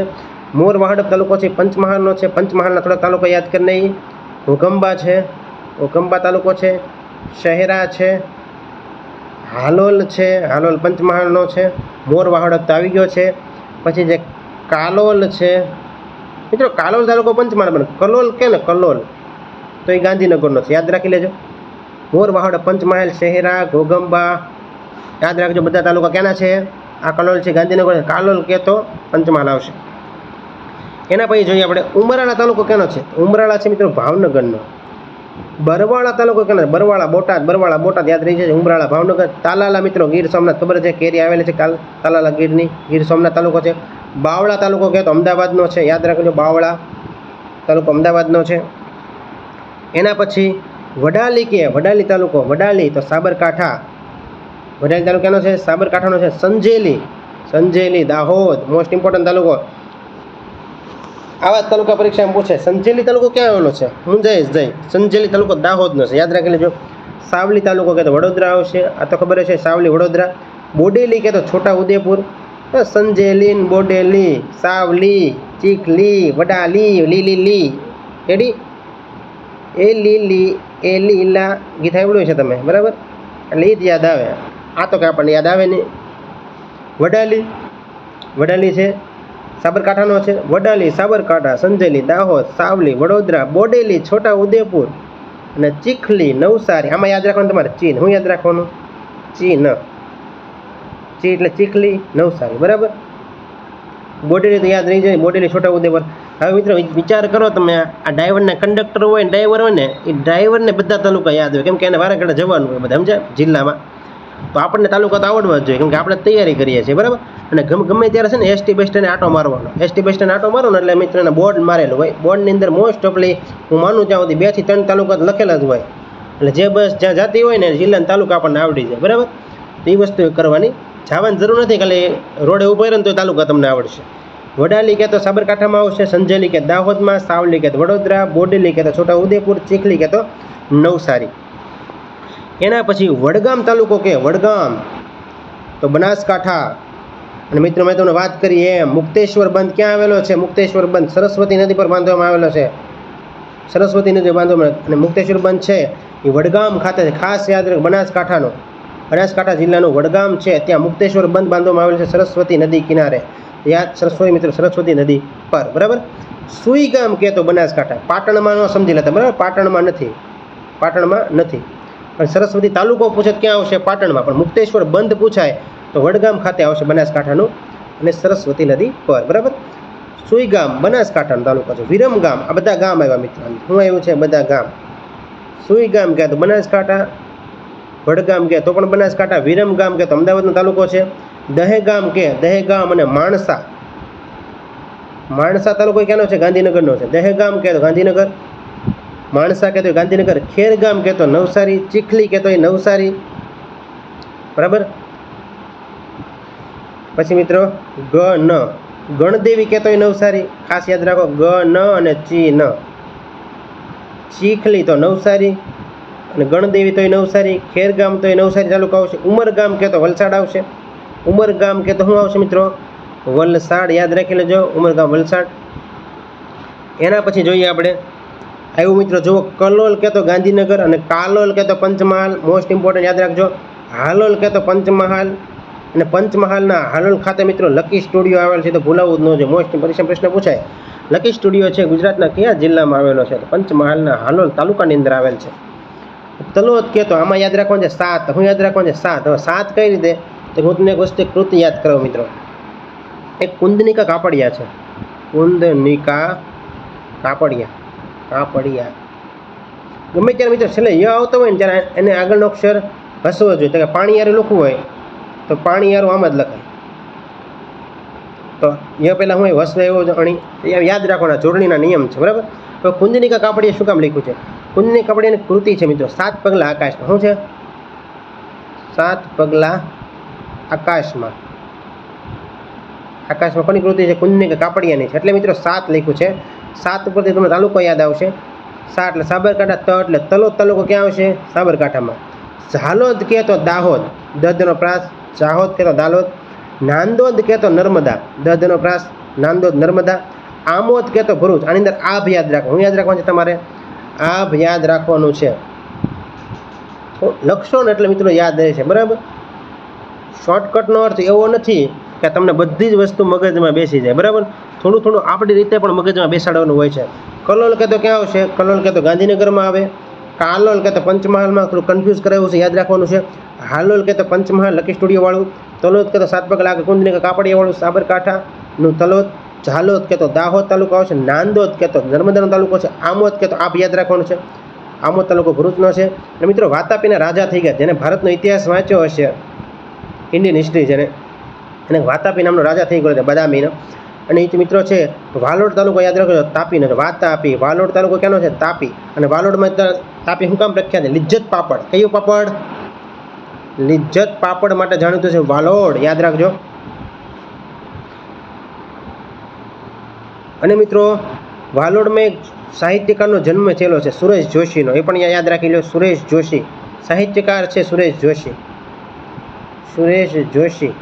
મોરવાહડપ તાલુકો છે પંચમહાલનો છે. પંચમહાલના થોડા તાલુકો યાદ કરી નહીં. ઘોગંબા તાલુકો છે. શહેરા છે. હાલોલ છે. હાલોલ પંચમહાલનો છે. મોરવાહડપ તો આવી ગયો છે. પછી જે કાલોલ છે મિત્રો, કાલોલ તાલુકો પંચમહાલ બને. કલોલ કે ને કલોલ તો એ ગાંધીનગરનો છે. યાદ રાખી લેજો. મોરવાહડપ, પંચમહાલ, શહેરા, ઘોગંબા યાદ રાખજો. બધા તાલુકા ક્યાંના છે? આ કલોલ છે ગાંધીનગર. કાલોલ કે તો પંચમહાલ આવશે. એના પછી જોઈએ આપણે ઉમરાળા તાલુકો ક્યાંનો છે? ઉમરાળા છે મિત્રો ભાવનગરનો. બરવાળા તાલુકો ક્યાંનો? બરવાળા બોટાદ યાદ રહી જાય. ઉમરાળા ભાવનગર. તાલાલા મિત્રો ગીર સોમનાથ, ખબર છે કેરી આવેલી છે તાલાલા ગીરની. ગીર સોમનાથ તાલુકો છે. બાવળા તાલુકો કહે તો અમદાવાદનો છે. યાદ રાખજો. બાવળા તાલુકો અમદાવાદનો છે. એના પછી વડાલી તાલુકો. વડાલી તો સાબરકાંઠા. વડાલી તાલુકો ક્યાંનો છે? સાબરકાંઠાનો છે. સંજેલી દાહોદ. મોસ્ટ ઇમ્પોર્ટન્ટ તાલુકો. આવા તાલુકા પરીક્ષામાં પૂછે. સંજેલી તાલુકો ક્યાં આવેલો છે? સંજેલી તાલુકો દાહોદનો છે. યાદ રાખી લેજો. સાવલી તાલુકો કે તો વડોદરા આવશે. આ તો ખબર છે. સાવલી વડોદરા. બોડેલી કે તો છોટા ઉદેપુર. સંજેલી, બોડેલી, સાવલી, ચીખલી, વડાલી, લીલી રેડી. એ લીલી એ લીલા ગીત સાંભળ્યું છે તમે, બરાબર? એટલે એ જ યાદ આવે. આ તો કે આપણને યાદ આવે નહીં. વડાલી, વડાલી છે સાબરકાંઠાનો છે. વડાલી, સાબરકાંઠા, સંજેલી, દાહોદ, સાવલી, વડોદરા, બોડેલી, છોટા ઉદેપુર અને ચીખલી, નવસારી. આમાં યાદ રાખવાનું તમારે ચીન. શું યાદ રાખવાનું? ચીન. ચી એટલે ચીખલી, નવસારી, બરાબર? બોડેલી તો યાદ રહી જાય. બોડેલી, છોટા ઉદેપુર. હવે મિત્રો વિચાર કરો તમે, આ ડ્રાઈવરના કંડક્ટર હોય ને ડ્રાઈવર હોય ને, એ ડ્રાઈવરને બધા તાલુકા યાદ હોય, કેમ કે એને વારાઘડે જવાનું હોય બધા, સમજ્યા? જિલ્લામાં. તો આપણને તાલુકા તો આવડવા જ જોઈએ, કેમ કે આપણે તૈયારી કરીએ છીએ, બરાબર? અને ગમે ત્યારે છે ને એસટી બસ સ્ટેન્ડે આટો મારવાનો. એસટી બસ સ્ટેન્ડ આટો મારો ને એટલે મિત્રોને બોર્ડ મારેલું હોય. બોર્ડની અંદર મોસ્ટ ઓફલી હું માનું ત્યાં સુધી 2 થી 3 તાલુકા લખેલા જ હોય. એટલે જે બસ જ્યાં જતી હોય ને જિલ્લાના તાલુકા આપણને આવડી જાય, બરાબર? તો એ વસ્તુ કરવાની. જવાની જરૂર નથી, ખાલી રોડે ઊભા રહે ને તો તાલુકા તમને આવડશે. વડાલી કે તો સાબરકાંઠામાં આવશે, સંજેલી કે દાહોદમાં, સાવલી કે વડોદરા, બોડેલી કે તો છોટા ઉદેપુર, ચીખલી કે તો નવસારી. એના પછી વડગામ તાલુકો કે વડગામ તો બનાસકાંઠા. અને મિત્રો મેં તમને વાત કરી એમ મુક્તેશ્વર બંધ ક્યાં આવેલો છે? મુક્તેશ્વર બંધ સરસ્વતી નદી પર બાંધવામાં આવેલો છે. સરસ્વતી નદી બાંધવામાં. અને મુક્તેશ્વર બંધ છે એ વડગામ ખાતે છે. ખાસ યાદ રાખો, બનાસકાંઠાનો, બનાસકાંઠા જિલ્લાનું વડગામ છે, ત્યાં મુક્તેશ્વર બંધ બાંધવામાં આવેલો છે સરસ્વતી નદી કિનારે. યાદ સરસ્વતી મિત્રો, સરસ્વતી નદી પર, બરાબર? સુઈ ગામ કે તો બનાસકાંઠા. પાટણમાં ન સમજી લેતા, બરાબર? પાટણમાં નથી, પાટણમાં નથી. પણ સરસ્વતી તાલુકો પૂછે ક્યાં આવશે? પાટણમાં. પણ મુક્તેશ્વર બંધ પૂછાય તો વડગામ ખાતે આવશે બનાસકાંઠાનું, અને સરસ્વતી નદી પર, બરાબર? સુઈગામ બનાસકાંઠાનો તાલુકો છે. વિરમગામ, આ બધા ગામ આવ્યા મિત્રો. શું આવ્યું છે? બધા ગામ. સુઈગામ કહે તો બનાસકાંઠા, વડગામ કહે તો પણ બનાસકાંઠા, વિરમગામ કહે તો અમદાવાદનો તાલુકો છે. દહેગામ કે દહેગામ અને માણસા, માણસા તાલુકો ક્યાંનો છે? ગાંધીનગરનો છે. દહેગામ કહે તો ગાંધીનગર, માણસા કહેતો હોય ગાંધીનગર, ખેરગામ કહેતો નવસારી, ચીખલી કહેતો હોય નવસારી, બરાબર? પછી મિત્રો ગણદેવી કહેતો હોય નવસારી. ખાસ યાદ રાખો, ગ ન અને ચી ન. ચીખલી તો નવસારી અને ગણદેવી તો નવસારી. ખેરગામ તો નવસારી તાલુકા આવશે. ઉમરગામ કહેતો વલસાડ આવશે. ઉમરગામ કહેતો શું આવશે મિત્રો? વલસાડ. યાદ રાખી લેજો, ઉમરગામ વલસાડ. એના પછી જોઈએ આપણે આવ્યું મિત્રો, જુઓ કલોલ કહેતો ગાંધીનગર અને કાલોલ કહેતો પંચમહાલ. મોસ્ટ ઇમ્પોર્ટન્ટ યાદ રાખજો. હાલોલ કહેતો પંચમહાલ અને પંચમહાલના હાલોલ ખાતે મિત્રો લકી સ્ટુડિયો આવેલ છે, તો ભૂલાવવું જ ન જોઈએ. મોસ્ટ પરીક્ષા પ્રશ્ન પૂછાય. લકી સ્ટુડિયો છે ગુજરાતના કયા જિલ્લામાં આવેલો છે? તો પંચમહાલના હાલોલ તાલુકાની અંદર આવેલ છે. તલોદ કહેતો, આમાં યાદ રાખવાનું છે 7. હું યાદ રાખવાનું છે 7. હવે 7 કઈ રીતે? તો હું તમને એક વસ્તુ કૃતિ યાદ કરાવું મિત્રો. એક કુંદનિકા કાપડિયા છે. કુંદનિકા કાપડિયા, કાપડિયા. ગમે ત્યારે મિત્રો છેલ્લે ય આવતો હોય ને ત્યારે એને આગળનો અક્ષર હસવો જોઈએ. તો કે પાણીયારું લખવું હોય તો પાણીયારું આમ જ લખાય. તો ય પહેલાં હું વસવે એવો અણી યાદ રાખવાના, જોડણીના નિયમ છે, બરાબર? તો કુંદનિકા કાપડિયા શું કામ લખ્યું છે? કુંદનિકા કાપડિયાની કૃતિ છે મિત્રો 7 પગલાં આકાશમાં. શું છે? 7 પગલાં આકાશમાં. આકાશમાં કોની કૃતિ છે? કુંદનિકા કાપડિયાની છે. એટલે મિત્રો 7 લખ્યું છે. 7 ઉપરથી તમને તાલુકો યાદ આવશે. 7 એટલે સાબરકાંઠા. એટલે તલોદ તાલુકો ક્યાં આવશે? સાબરકાંઠામાં. ઝાલોદ કે તો દાહોદ, દનો પ્રાસ. જાહોદ કે તો દાલોદ. નાંદોદ કે તો નર્મદા, દનો પ્રાસ. નાંદોદ, નર્મદા. આમોદ કે તો ભરૂચ. આની અંદર આભ યાદ રાખો. હું યાદ રાખવાનું છે તમારે? આભ યાદ રાખવાનું છે. લખશો ને એટલે મિત્રો યાદ રહે છે, બરાબર? શોર્ટકટનો અર્થ એવો નથી કે તમને બધી જ વસ્તુ મગજમાં બેસી જાય, બરાબર? થોડું થોડું આપણી રીતે પણ મગજમાં બેસાડવાનું હોય છે. કલોલ કે તો ક્યાં આવશે? કલોલ કે તો ગાંધીનગરમાં આવે. કાલોલ કે તો પંચમહાલમાં. થોડું કન્ફ્યુઝ કરાવ્યું છે, યાદ રાખવાનું છે. હાલોલ કે તો પંચમહાલ લકી સ્ટુડિયો વાળું. તલોદ કે તો 7 પગલાં કુંદનિકા કાપડિયા વાળું સાબરકાંઠાનું તલોદ. ઝાલોદ કે તો દાહોદ તાલુકો આવશે. નાંદોદ કે તો નર્મદાનો તાલુકો છે. આમોદ કે તો આપ યાદ રાખવાનું છે. આમોદ તાલુકો ભરૂચનો છે. અને મિત્રો વાતાપીના રાજા થઈ ગયા. જેને ભારતનો ઇતિહાસ વાંચ્યો હશે, ઇન્ડિયન હિસ્ટ્રી, જેને એને વાતાપી નામનો રાજા થઈ ગયો છે, બદામીનો. અને એ મિત્રો છે વાલોડ તાલુકો યાદ રાખજો. તાપીનો વાતાપી. વાલોડ તાલુકો ક્યાંનો છે? તાપી. અને વાલોડમાં તાપી શું કામ પ્રખ્યાત છે? લિજ્જત પાપડ. કયું પાપડ? લિજ્જત પાપડ માટે જાણીતું છે વાલોડ, યાદ રાખજો. અને મિત્રો વાલોડમાં એક સાહિત્યકારનો જન્મ થયેલો છે સુરેશ જોશીનો, એ પણ યાદ રાખી લો. સુરેશ જોશી સાહિત્યકાર છે. સુરેશ જોશી, સુરેશ જોશી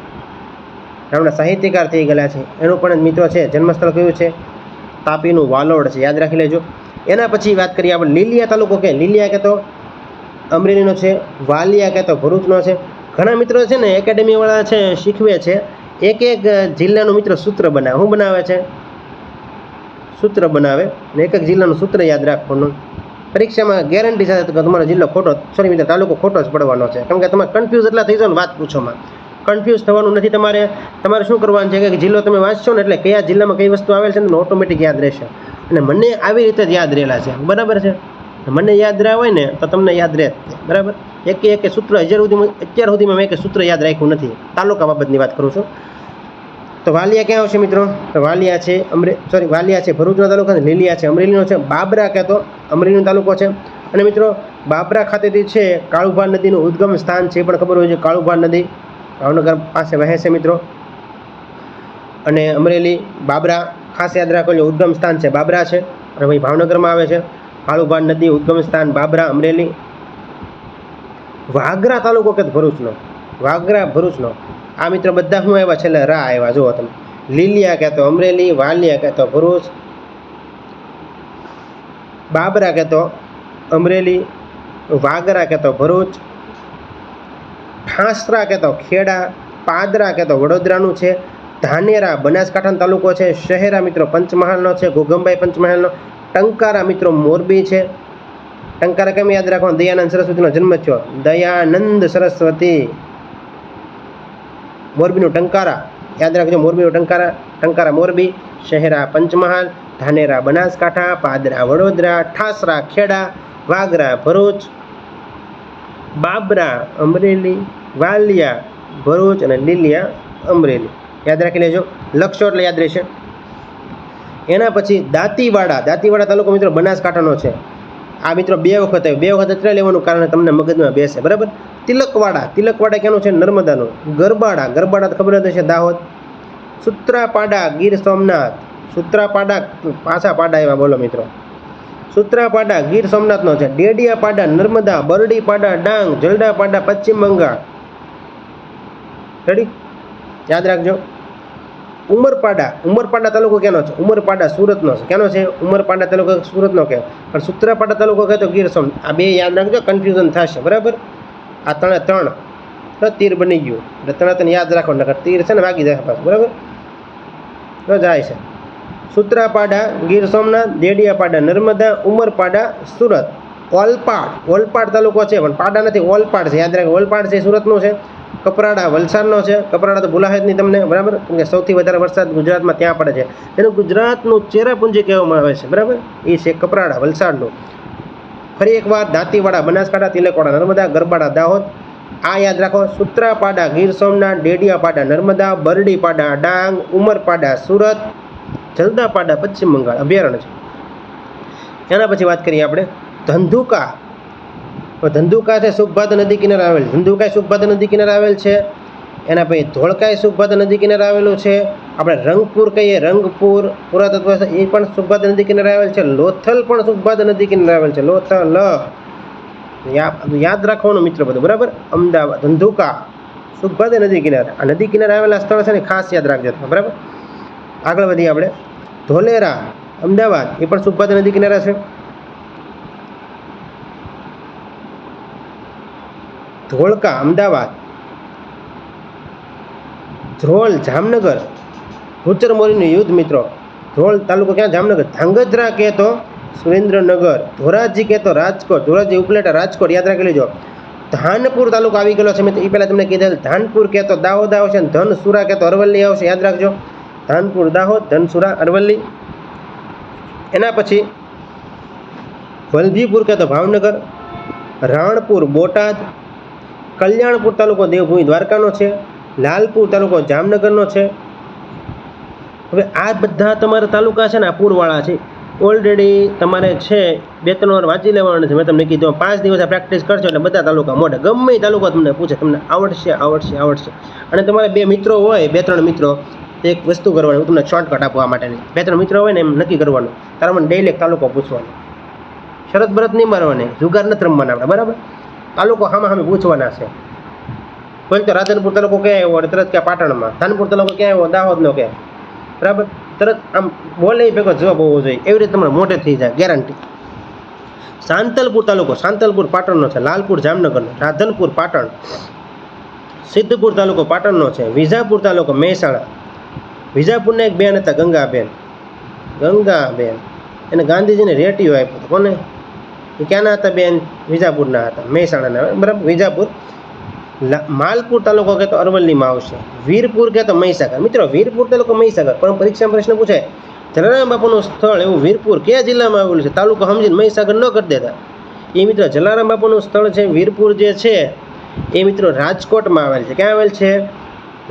નામના સાહિત્યકાર થઈ ગયેલા છે. એનું પણ મિત્રો છે જન્મસ્થળ કયું છે? તાપીનું વાલોડ છે, યાદ રાખી લેજો. એના પછી વાત કરીએ આપણે લીલિયા તાલુકો કે લીલિયા કે તો અમરેલીનો છે, વાલિયા કે તો ભરૂચનો છે. ઘણા મિત્રો છે ને એકેડેમીવાળા છે શીખવે છે એક એક જિલ્લાનું મિત્રો સૂત્ર બનાવે. શું બનાવે છે? સૂત્ર બનાવે ને એક એક જિલ્લાનું સૂત્ર યાદ રાખવાનું. પરીક્ષામાં ગેરંટી સાથે તમારો જિલ્લો ખોટો મિત્રો તાલુકો ખોટો જ પડવાનો છે. કેમ કે તમે કન્ફ્યુઝ એટલા થઈ જાઓ ને વાત પૂછોમાં. કન્ફ્યુઝ થવાનું નથી. તમારે શું કરવાનું છે કે જિલ્લો તમે વાંચશો ને એટલે કયા જિલ્લામાં કઈ વસ્તુ આવેલ છે ને ઓટોમેટિક યાદ રહેશે. અને મને આવી રીતે જ યાદ રહેલા છે, બરાબર છે. મને યાદ રહ્યા હોય ને તો તમને યાદ રહે, બરાબર. એક સૂત્ર અત્યાર સુધીમાં મેં એક સૂત્ર યાદ રાખ્યું નથી. તાલુકા બાબતની વાત કરું છું. તો વાલિયા ક્યાં આવશે મિત્રો? તો વાલિયા છે વાલિયા છે ભરૂચનો તાલુકો, લીલિયા છે અમરેલીનો છે, બાબરા કે તો અમરેલીનો તાલુકો છે. અને મિત્રો બાબરા ખાતેથી છે કાળુભા નદીનું ઉદ્ગમ સ્થાન છે, એ પણ ખબર હોય છે. કાળુભા નદી ભાવનગર પાસે વહે છે મિત્રો. અને અમરેલી બાબરા ખાસ યાદ રાખો, ઉદ્ગમ સ્થાન છે બાબરા છે અને ભાઈ ભાવનગરમાં આવે છે. કાળુભા નદી ઉદ્ગમ સ્થાન બાબરા અમરેલી. વાગરા તાલુકો કે ભરૂચનો, વાગરા ભરૂચનો. આ મિત્રો બધા શું આવ્યા છેલ્લે રા આવ્યા જુઓ તમે. લીલિયા કહેતો અમરેલી, વાલિયા કહેતો ભરૂચ, બાબરા કહેતો અમરેલી, વાગરા કહેતો ભરૂચ, ઠાસરા કહેતો ખેડા, પાદરા કહેતો વડોદરાનું છે, ધાનેરા બનાસકાંઠાનો તાલુકો છે, શહેરા મિત્રો પંચમહાલનો છે, ઘોઘંબાઈ પંચમહાલનો, ટંકારા મિત્રો મોરબી છે. ટંકારા કેમ યાદ રાખવાનું? દયાનંદ સરસ્વતીનો જન્મ થયો, દયાનંદ સરસ્વતી. મોરબીનું ટંકારા યાદ રાખજો, મોરબીનું ટંકારા મોરબી, શહેરા પંચમહાલ, ધાનેરા બનાસકાંઠા, પાદરા વડોદરા, ઠાસરા ખેડા, વાગરા ભરૂચ, બાબરા અમરેલી, વાલિયા ભરૂચ અને લીલિયા અમરેલી. યાદ રાખી લેજો, લખશો એટલે યાદ રહેશે. એના પછી દાંતીવાડા તાલુકો મિત્રો બનાસકાંઠાનો છે. આ મિત્રો 2 વખત આવ્યો, 2 વખત એટલે લેવાનું કારણ તમને મગજમાં બેસે, બરાબર. તિલકવાડા ક્યાંનું છે? નર્મદાનું. ગરબાડા તો ખબર જ હશે, દાહોદ. સૂત્રાપાડા ગીર સોમનાથ, સૂત્રાપાડા પાછા પાડા એવા બોલો મિત્રો. સૂત્રાપાડા ગીર સોમનાથનો છે. ડેડિયાપાડા નર્મદા, બરડીપાડા ડાંગ, જલડાપાડા પશ્ચિમ બંગાળ. રેડી? યાદ રાખજો. ઉમરપાડા તાલુકો ક્યાંનો છે? ઉમરપાડા સુરતનો છે. ક્યાંનો છે? ઉમરપાડા તાલુકો સુરતનો કે પણ સૂત્રાપાડા તાલુકો કહે તો ગીર સોમનાથ. આ 2 યાદ રાખજો, કન્ફ્યુઝન થશે, બરાબર. આ 3 તીર બની ગયું એટલે 3 યાદ રાખો, નકર તીર છે ને વાગી જાય પાછું, બરાબર. તો જાય છે સૂત્રાપાડા ગીર સોમનાથ, દેડિયાપાડા નર્મદા, ઉમરપાડા સુરત, ઓલપાડ તાલુકો છે પણ પાડા નથી, ઓલપાડ છે. યાદ રાખો, ઓલપાડ છે સુરતનું છે. કપરાડા વલસાડનો છે. કપરાડા તો ભૂલાય જ નહીં તમને, બરાબર. કેમ કે સૌથી વધારે વરસાદ ગુજરાતમાં ત્યાં પડે છે. એનું ગુજરાતનું ચેરાપુંજી કહેવામાં આવે છે, બરાબર. એ છે કપરાડા વલસાડનું. ફરી એકવાર દાંતીવાડા બનાસકાંઠા, તિલકવાડા નર્મદા, ગરબાડા દાહોદ. આ યાદ રાખો. સૂત્રાપાડા ગીર સોમનાથ, ડેડિયાપાડા નર્મદા, બરડીપાડા ડાંગ, ઉમરપાડા સુરત, જલદાપાડા પશ્ચિમ બંગાળ અભયારણ્ય છે. એના પછી વાત કરીએ આપણે ધંધુકા છે સુખભાદર નદી કિનારે આવેલ. ધંધુકા સુખભાદર નદી કિનારે આવેલ છે. એના પછી ધોળકાય સુખભાદર નદી કિનારે આવેલું છે. આપણે રંગપુર કહીએ, રંગપુર પુરાતત્વ એ પણ સુખભાદર નદી કિનારે આવેલ છે. લોથલ પણ સુખભાદર નદી કિનારે આવેલ છે. લોથલ યાદ રાખવાનું મિત્રો બધું, બરાબર. અમદાવાદ ધંધુકા સુખભાદર નદી કિનારે. આ નદી કિનારે આવેલા સ્થળ છે ને ખાસ યાદ રાખજો, બરાબર. આગળ વધીએ આપણે. ધોલેરા અમદાવાદ એ પણ સુખભાદર નદી કિનારે છે. ધોળકા અમદાવાદ, ધ્રોલ જામનગર, ભૂચરમોરીનું યુદ્ધ મિત્રો. ધ્રોલ તાલુકો ક્યાં? જામનગર. ધાંગધ્રા કહે તો સુરેન્દ્રનગર, ધોરાજી કહે તો રાજકોટ, ધોરાજી ઉપલેટા રાજકોટ. યાદ રાખી લેજો. ધાનપુર તાલુકો આવી ગયેલો છે મિત્રો, એ પહેલાં તમને કીધેલ. ધાનપુર કહે તો દાહોદ આવશે, ધનસુરા કહે તો અરવલ્લી આવશે. યાદ રાખજો, ધાનપુર દાહોદ, ધનસુરા અરવલ્લી. એના પછી વલભીપુર કહે તો ભાવનગર, રાણપુર બોટાદ, કલ્યાણપુર તાલુકો દેવભૂમિ દ્વારકાનો છે, લાલપુર તાલુકો જામનગરનો છે. હવે આ બધા તમારા તાલુકા છે ને આ પૂરવાળા છે. ઓલરેડી તમારે છે 2-3 વાર વાંચી લેવાનું છે. મેં તમને કીધું 5 દિવસ પ્રેક્ટિસ કરશો એટલે બધા તાલુકા મોઢે ગમે તાલુકા તમને પૂછે, તમને આવડશે. અને તમારે 2 મિત્રો હોય, 2-3 મિત્રો, એક વસ્તુ કરવાની, હું તમને શોર્ટકટ આપવા માટેની. 2-3 મિત્રો હોય ને એમ નક્કી કરવાનું, તારા મને ડેઈલી તાલુકો પૂછવાનો. શરત બરત નહીં મારવાની, જુગાર નથી રમવાના આપણે, બરાબર. તાલુકો સામે પૂછવાના છે. કોઈ તો રાધનપુર તાલુકો ક્યાં આવ્યો તરત ક્યાં પાટણમાં, ધાનપુર તાલુકો ક્યાં આવ્યો દાહોદનો ક્યાં, બરાબર. તરત આમ બોલે ભેગો જવાબ હોવો જોઈએ. એવી રીતે તમારે મોઢે થઈ જાય, ગેરંટી. સાંતલપુર તાલુકો સાંતલપુર પાટણનો છે, લાલપુર જામનગરનો, રાધનપુર પાટણ, સિદ્ધપુર તાલુકો પાટણનો છે, વિજાપુર તાલુકો મહેસાણા. વિજાપુરના એક બેન હતા ગંગાબેન, એને ગાંધીજીને રેટિયો આપ્યો હતો. કોને? એ ક્યાંના હતા બેન? વિજાપુરના હતા, મહેસાણાના. બરાબર, વિજાપુર. માલપુર તાલુકો કહેતો અરવલ્લીમાં આવશે. વીરપુર કહેતો મહીસાગર. મિત્રો, વીરપુર તાલુકો મહીસાગર, પણ પરીક્ષામાં પ્રશ્ન પૂછાય જલારામ બાપુનું સ્થળ એવું વીરપુર કયા જિલ્લામાં આવેલું છે? તાલુકો સમજીને મહીસાગર ન કરી દેતા. એ મિત્રો જલારામ બાપુનું સ્થળ છે વીરપુર જે છે એ મિત્રો રાજકોટમાં આવેલ છે. ક્યાં આવેલ છે?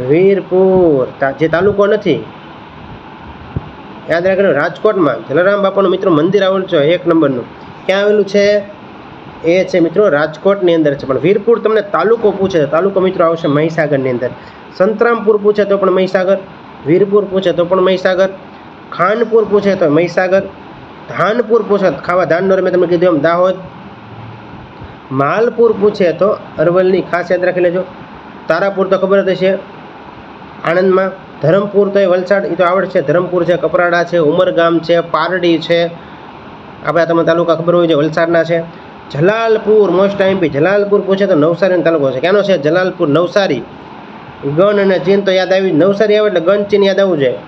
વીરપુર. જે તાલુકો નથી, યાદ રાખજો. રાજકોટમાં જલારામ બાપાનું મિત્રો મંદિર આવેલું છે 1 નંબરનું. ક્યાં આવેલું છે? એ છે મિત્રો રાજકોટની અંદર છે. પણ વીરપુર તમને તાલુકો પૂછે તો તાલુકો મિત્રો આવશે મહીસાગરની અંદર. સંતરામપુર પૂછે તો પણ મહીસાગર, વીરપુર પૂછે તો પણ મહીસાગર, ખાનપુર પૂછે તો મહીસાગર, ધાનપુર પૂછે ખાવા ધાનનો મેં તમને કીધું એમ દાહોદ, માલપુર પૂછે તો અરવલ્લી. ખાસ યાદ રાખી લેજો. તારાપુર તો ખબર જ હશે આણંદમાં, ધરમપુર તો એ વલસાડ, એ તો આવડશે. ધરમપુર છે, કપરાડા છે, ઉમરગામ છે, પારડી છે, આપણે તમને તાલુકા ખબર હોય છે વલસાડના છે. જલાલપુર મોસ્ટ ટાઈમ જલાલપુર પૂછે તો નવસારીનો તાલુકો છે. ક્યાંનો છે? જલાલપુર, નવસારી. ગણ અને ચીન તો યાદ આવી, નવસારી આવે એટલે ગણ ચીન યાદ આવવું જોઈએ.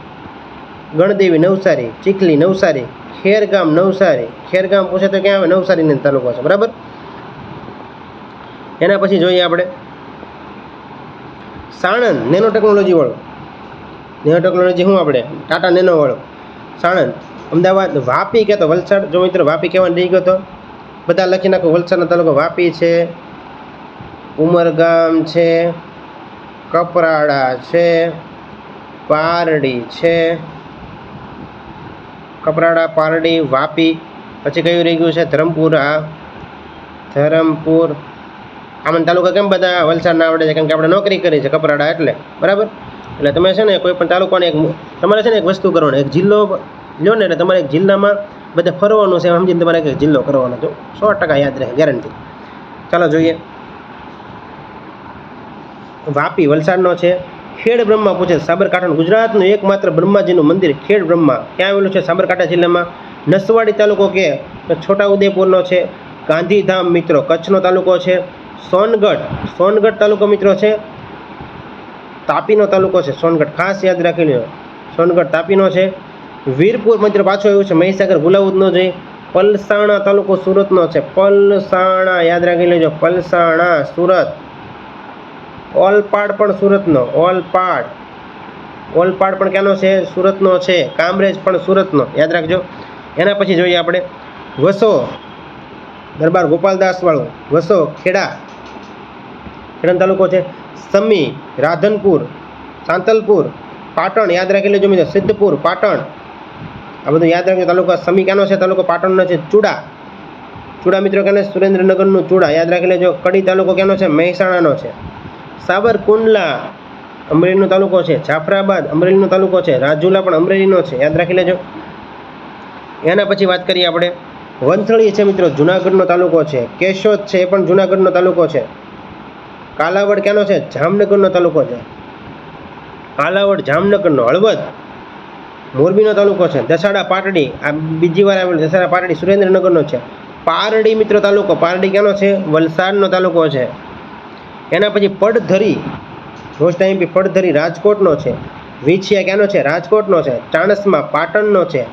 ગણદેવી નવસારી, ચીખલી નવસારી, ખેરગામ નવસારી. ખેરગામ પૂછે તો ક્યાં આવે? નવસારીનો તાલુકો છે. બરાબર. એના પછી જોઈએ આપણે સાણંદ, નેનો ટેકનોલોજી વાળો. નેનો ટેકનોલોજી શું આપણે? ટાટા નેનો વાળો સાણંદ. અમદાવાદ. વાપી કહેતો વલસાડ. જો મિત્રો વાપી કહેવાનું રહી ગયો તો બધા લખી નાખો. વલસાડનો તાલુકો વાપી છે, ઉમરગામ છે, કપરાડા છે, પારડી છે. કપરાડા, પારડી, વાપી. પછી કયું રહી ગયું છે? ધરમપુર. હા, ધરમપુર. આમાં તાલુકા કેમ બધા વલસાડના આવડે છે? કેમ કે આપણે નોકરી કરી છે કપરાડા એટલે. બરાબર. એટલે તમે છે ને કોઈ પણ તાલુકાને તમારે છે ને એક વસ્તુ કરવાની, એક જિલ્લો લો ને એટલે તમારે એક જિલ્લામાં બધે ફરવાનું છે સમજીને તમારે એક જિલ્લો કરવાનો. જો 100% યાદ રહે, ગેરંટી. ચાલો જોઈએ. વાપી વલસાડનો છે. ખેડ બ્રહ્મા પૂછે સાબરકાંઠાનું. ગુજરાતનું એકમાત્ર બ્રહ્માજીનું મંદિર ખેડ બ્રહ્મા ક્યાં આવેલું છે? સાબરકાંઠા જિલ્લામાં. નસવાડી તાલુકો કે તો છોટાઉદેપુરનો છે. ગાંધીધામ મિત્રો કચ્છનો તાલુકો છે. સોનગઢ તાલુકો મિત્રો છે તાપીનો તાલુકો છે. સોનગઢ ખાસ યાદ રાખી લો. સોનગઢ તાપીનો છે. વીરપુર મિત્રો પાછો આવ્યું છે મહીસાગર, ભૂલાવું જ ન જોઈએ. પલસાણા તાલુકો સુરતનો છે. પલસાણા યાદ રાખી લેજો. પલસાણા સુરત. ઓલપાડ પણ સુરતનો. ઓલપાડ પણ ક્યાંનો છે? સુરતનો છે. કામરેજ પણ સુરતનો. યાદ રાખજો. એના પછી જોઈએ આપણે વસો, દરબાર ગોપાલદાસ વાળો વસો, ખેડાનો તાલુકો છે. સમી, રાધનપુર, સાંતલપુર, પાટણ યાદ રાખી લેજો મિત્રો. સિદ્ધપુર, પાટણ, આ બધું યાદ રાખજો. તાલુકા સમી ક્યાંનો છે? તાલુકો પાટણનો છે. ચૂડા મિત્રો ક્યાંનો? સુરેન્દ્રનગરનું ચૂડા. યાદ રાખી લેજો. કડી તાલુકો ક્યાંનો છે? મહેસાણાનો છે. સાબરકુંડલા અમરેલીનો તાલુકો છે. જાફરાબાદ અમરેલીનો તાલુકો છે. રાજુલા પણ અમરેલીનો છે. યાદ રાખી લેજો. એના પછી વાત કરીએ આપણે વંથળી છે મિત્રો જુનાગઢનો તાલુકો છે. કેશોદ છે એ પણ જુનાગઢનો તાલુકો છે. કાલાવડ ક્યાંનો છે? જામનગરનો તાલુકો છે. કાલાવડ જામનગરનો. હળવદ મોરબીનો તાલુકો છે. દસાડા પાટડી, આ બીજી વાર આવેલું. દસાડા પાટડી સુરેન્દ્રનગરનો છે. પારડી મિત્રો તાલુકો, પારડી ક્યાંનો છે? વલસાડનો તાલુકો છે. એના પછી પડધરી, રોજ ટાઈમ બી પડધરી રાજકોટનો છે. વિછિયા ક્યાંનો છે? રાજકોટનો છે. ચાણસ્મા પાટણનો છે.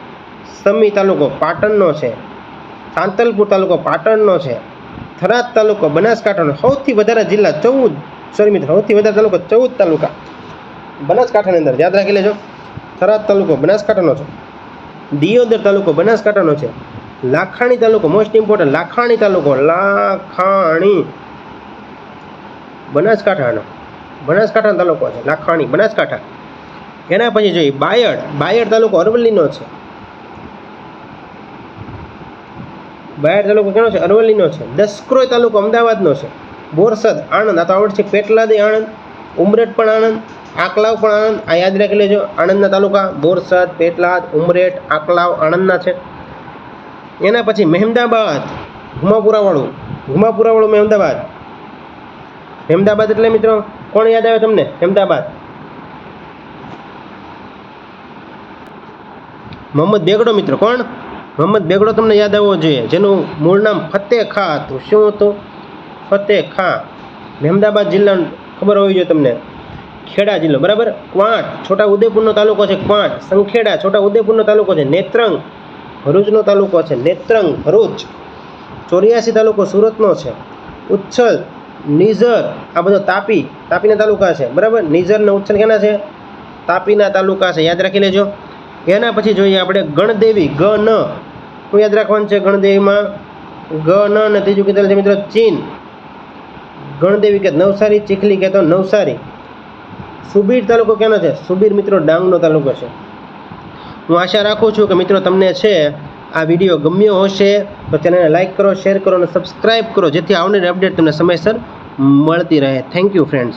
સમી તાલુકો પાટણનો છે. સાંતલપુર તાલુકો પાટણનો છે. થરાદ તાલુકો બનાસકાંઠાનો. સૌથી વધારે જિલ્લા 14 મિત્રો સૌથી વધારે તાલુકો 14 તાલુકા બનાસકાંઠાની અંદર. યાદ રાખી લેજો. થરાદ તાલુકો બનાસકાંઠાનો છે. દિયોદર તાલુકો બનાસકાંઠાનો છે. લાખાણી તાલુકો મોસ્ટ ઇમ્પોર્ટન્ટ. લાખાણી તાલુકો, લાખાણી બનાસકાંઠાનો તાલુકો છે. લાખાણી બનાસકાંઠા. એના પછી જોઈએ બાયડ તાલુકો અરવલ્લીનો છે. બાયડ તાલુકો કેનો છે? અરવલ્લીનો છે. દસક્રોઈ તાલુકો અમદાવાદનો છે. બોરસદ આણંદ, આ તો આવડ છે. પેટલાદ આણંદ, ઉમરેઠ પણ આણંદ, આકલાવ પણ આણંદ. આ યાદ રાખી લેજો. આણંદના તાલુકા બોરસદ, પેટલાદ, ઉમરેઠ, આકલાવ આણંદના છે. એના પછી મહેમદાબાદ, ઘુમાપુરાવાળું મહેમદાબાદ એટલે મિત્રો કોણ યાદ આવે તમને? મહેમદાબાદ મોહમ્મદ બેગડો મિત્રો. કોણ? મોહમ્મદ બેગડો તમને યાદ આવવો જોઈએ, જેનું મૂળ નામ ફતેહ ખાં હતું. શું હતું? ફતેહ ખાં. મહેમદાબાદ જિલ્લાનું ખબર હોવી જોઈએ તમને. ખેડા જિલ્લો, બરાબર. ક્વાંટ છોટા ઉદેપુરનો તાલુકો છે, ક્વાંટ. સંખેડા છોટા ઉદેપુરનો તાલુકો છે. નેત્રંગ ભરૂચનો તાલુકો છે, નેત્રંગ ભરૂચ. 84 તાલુકો સુરતનો છે. ઉચ્છલ, નિઝર આ બધો તાપીના તાલુકા છે, બરાબર. નિઝર ને ઉચ્છલ કેના છે? તાપીના તાલુકા છે, યાદ રાખી લેજો. એના પછી જોઈએ આપણે ગણદેવી, ગ ન શું યાદ રાખવાનું છે? ગણદેવીમાં ગ ન અને ત્રીજું કીધેલું છે મિત્રો ચીન. ગણદેવી કે નવસારી, ચીખલી કે તો નવસારી. સુબીર તાલુકો કેનો છે? સુબીર મિત્રો ડાંગનો તાલુકો છે. હું આશા રાખું છું કે મિત્રો તમને છે આ વિડીયો ગમ્યો હશે, તો ચેનલને લાઇક કરો, શેર કરો અને સબસ્ક્રાઈબ કરો, જેથી આવનારી અપડેટ તમને સમયસર મળતી રહે. Thank you friends.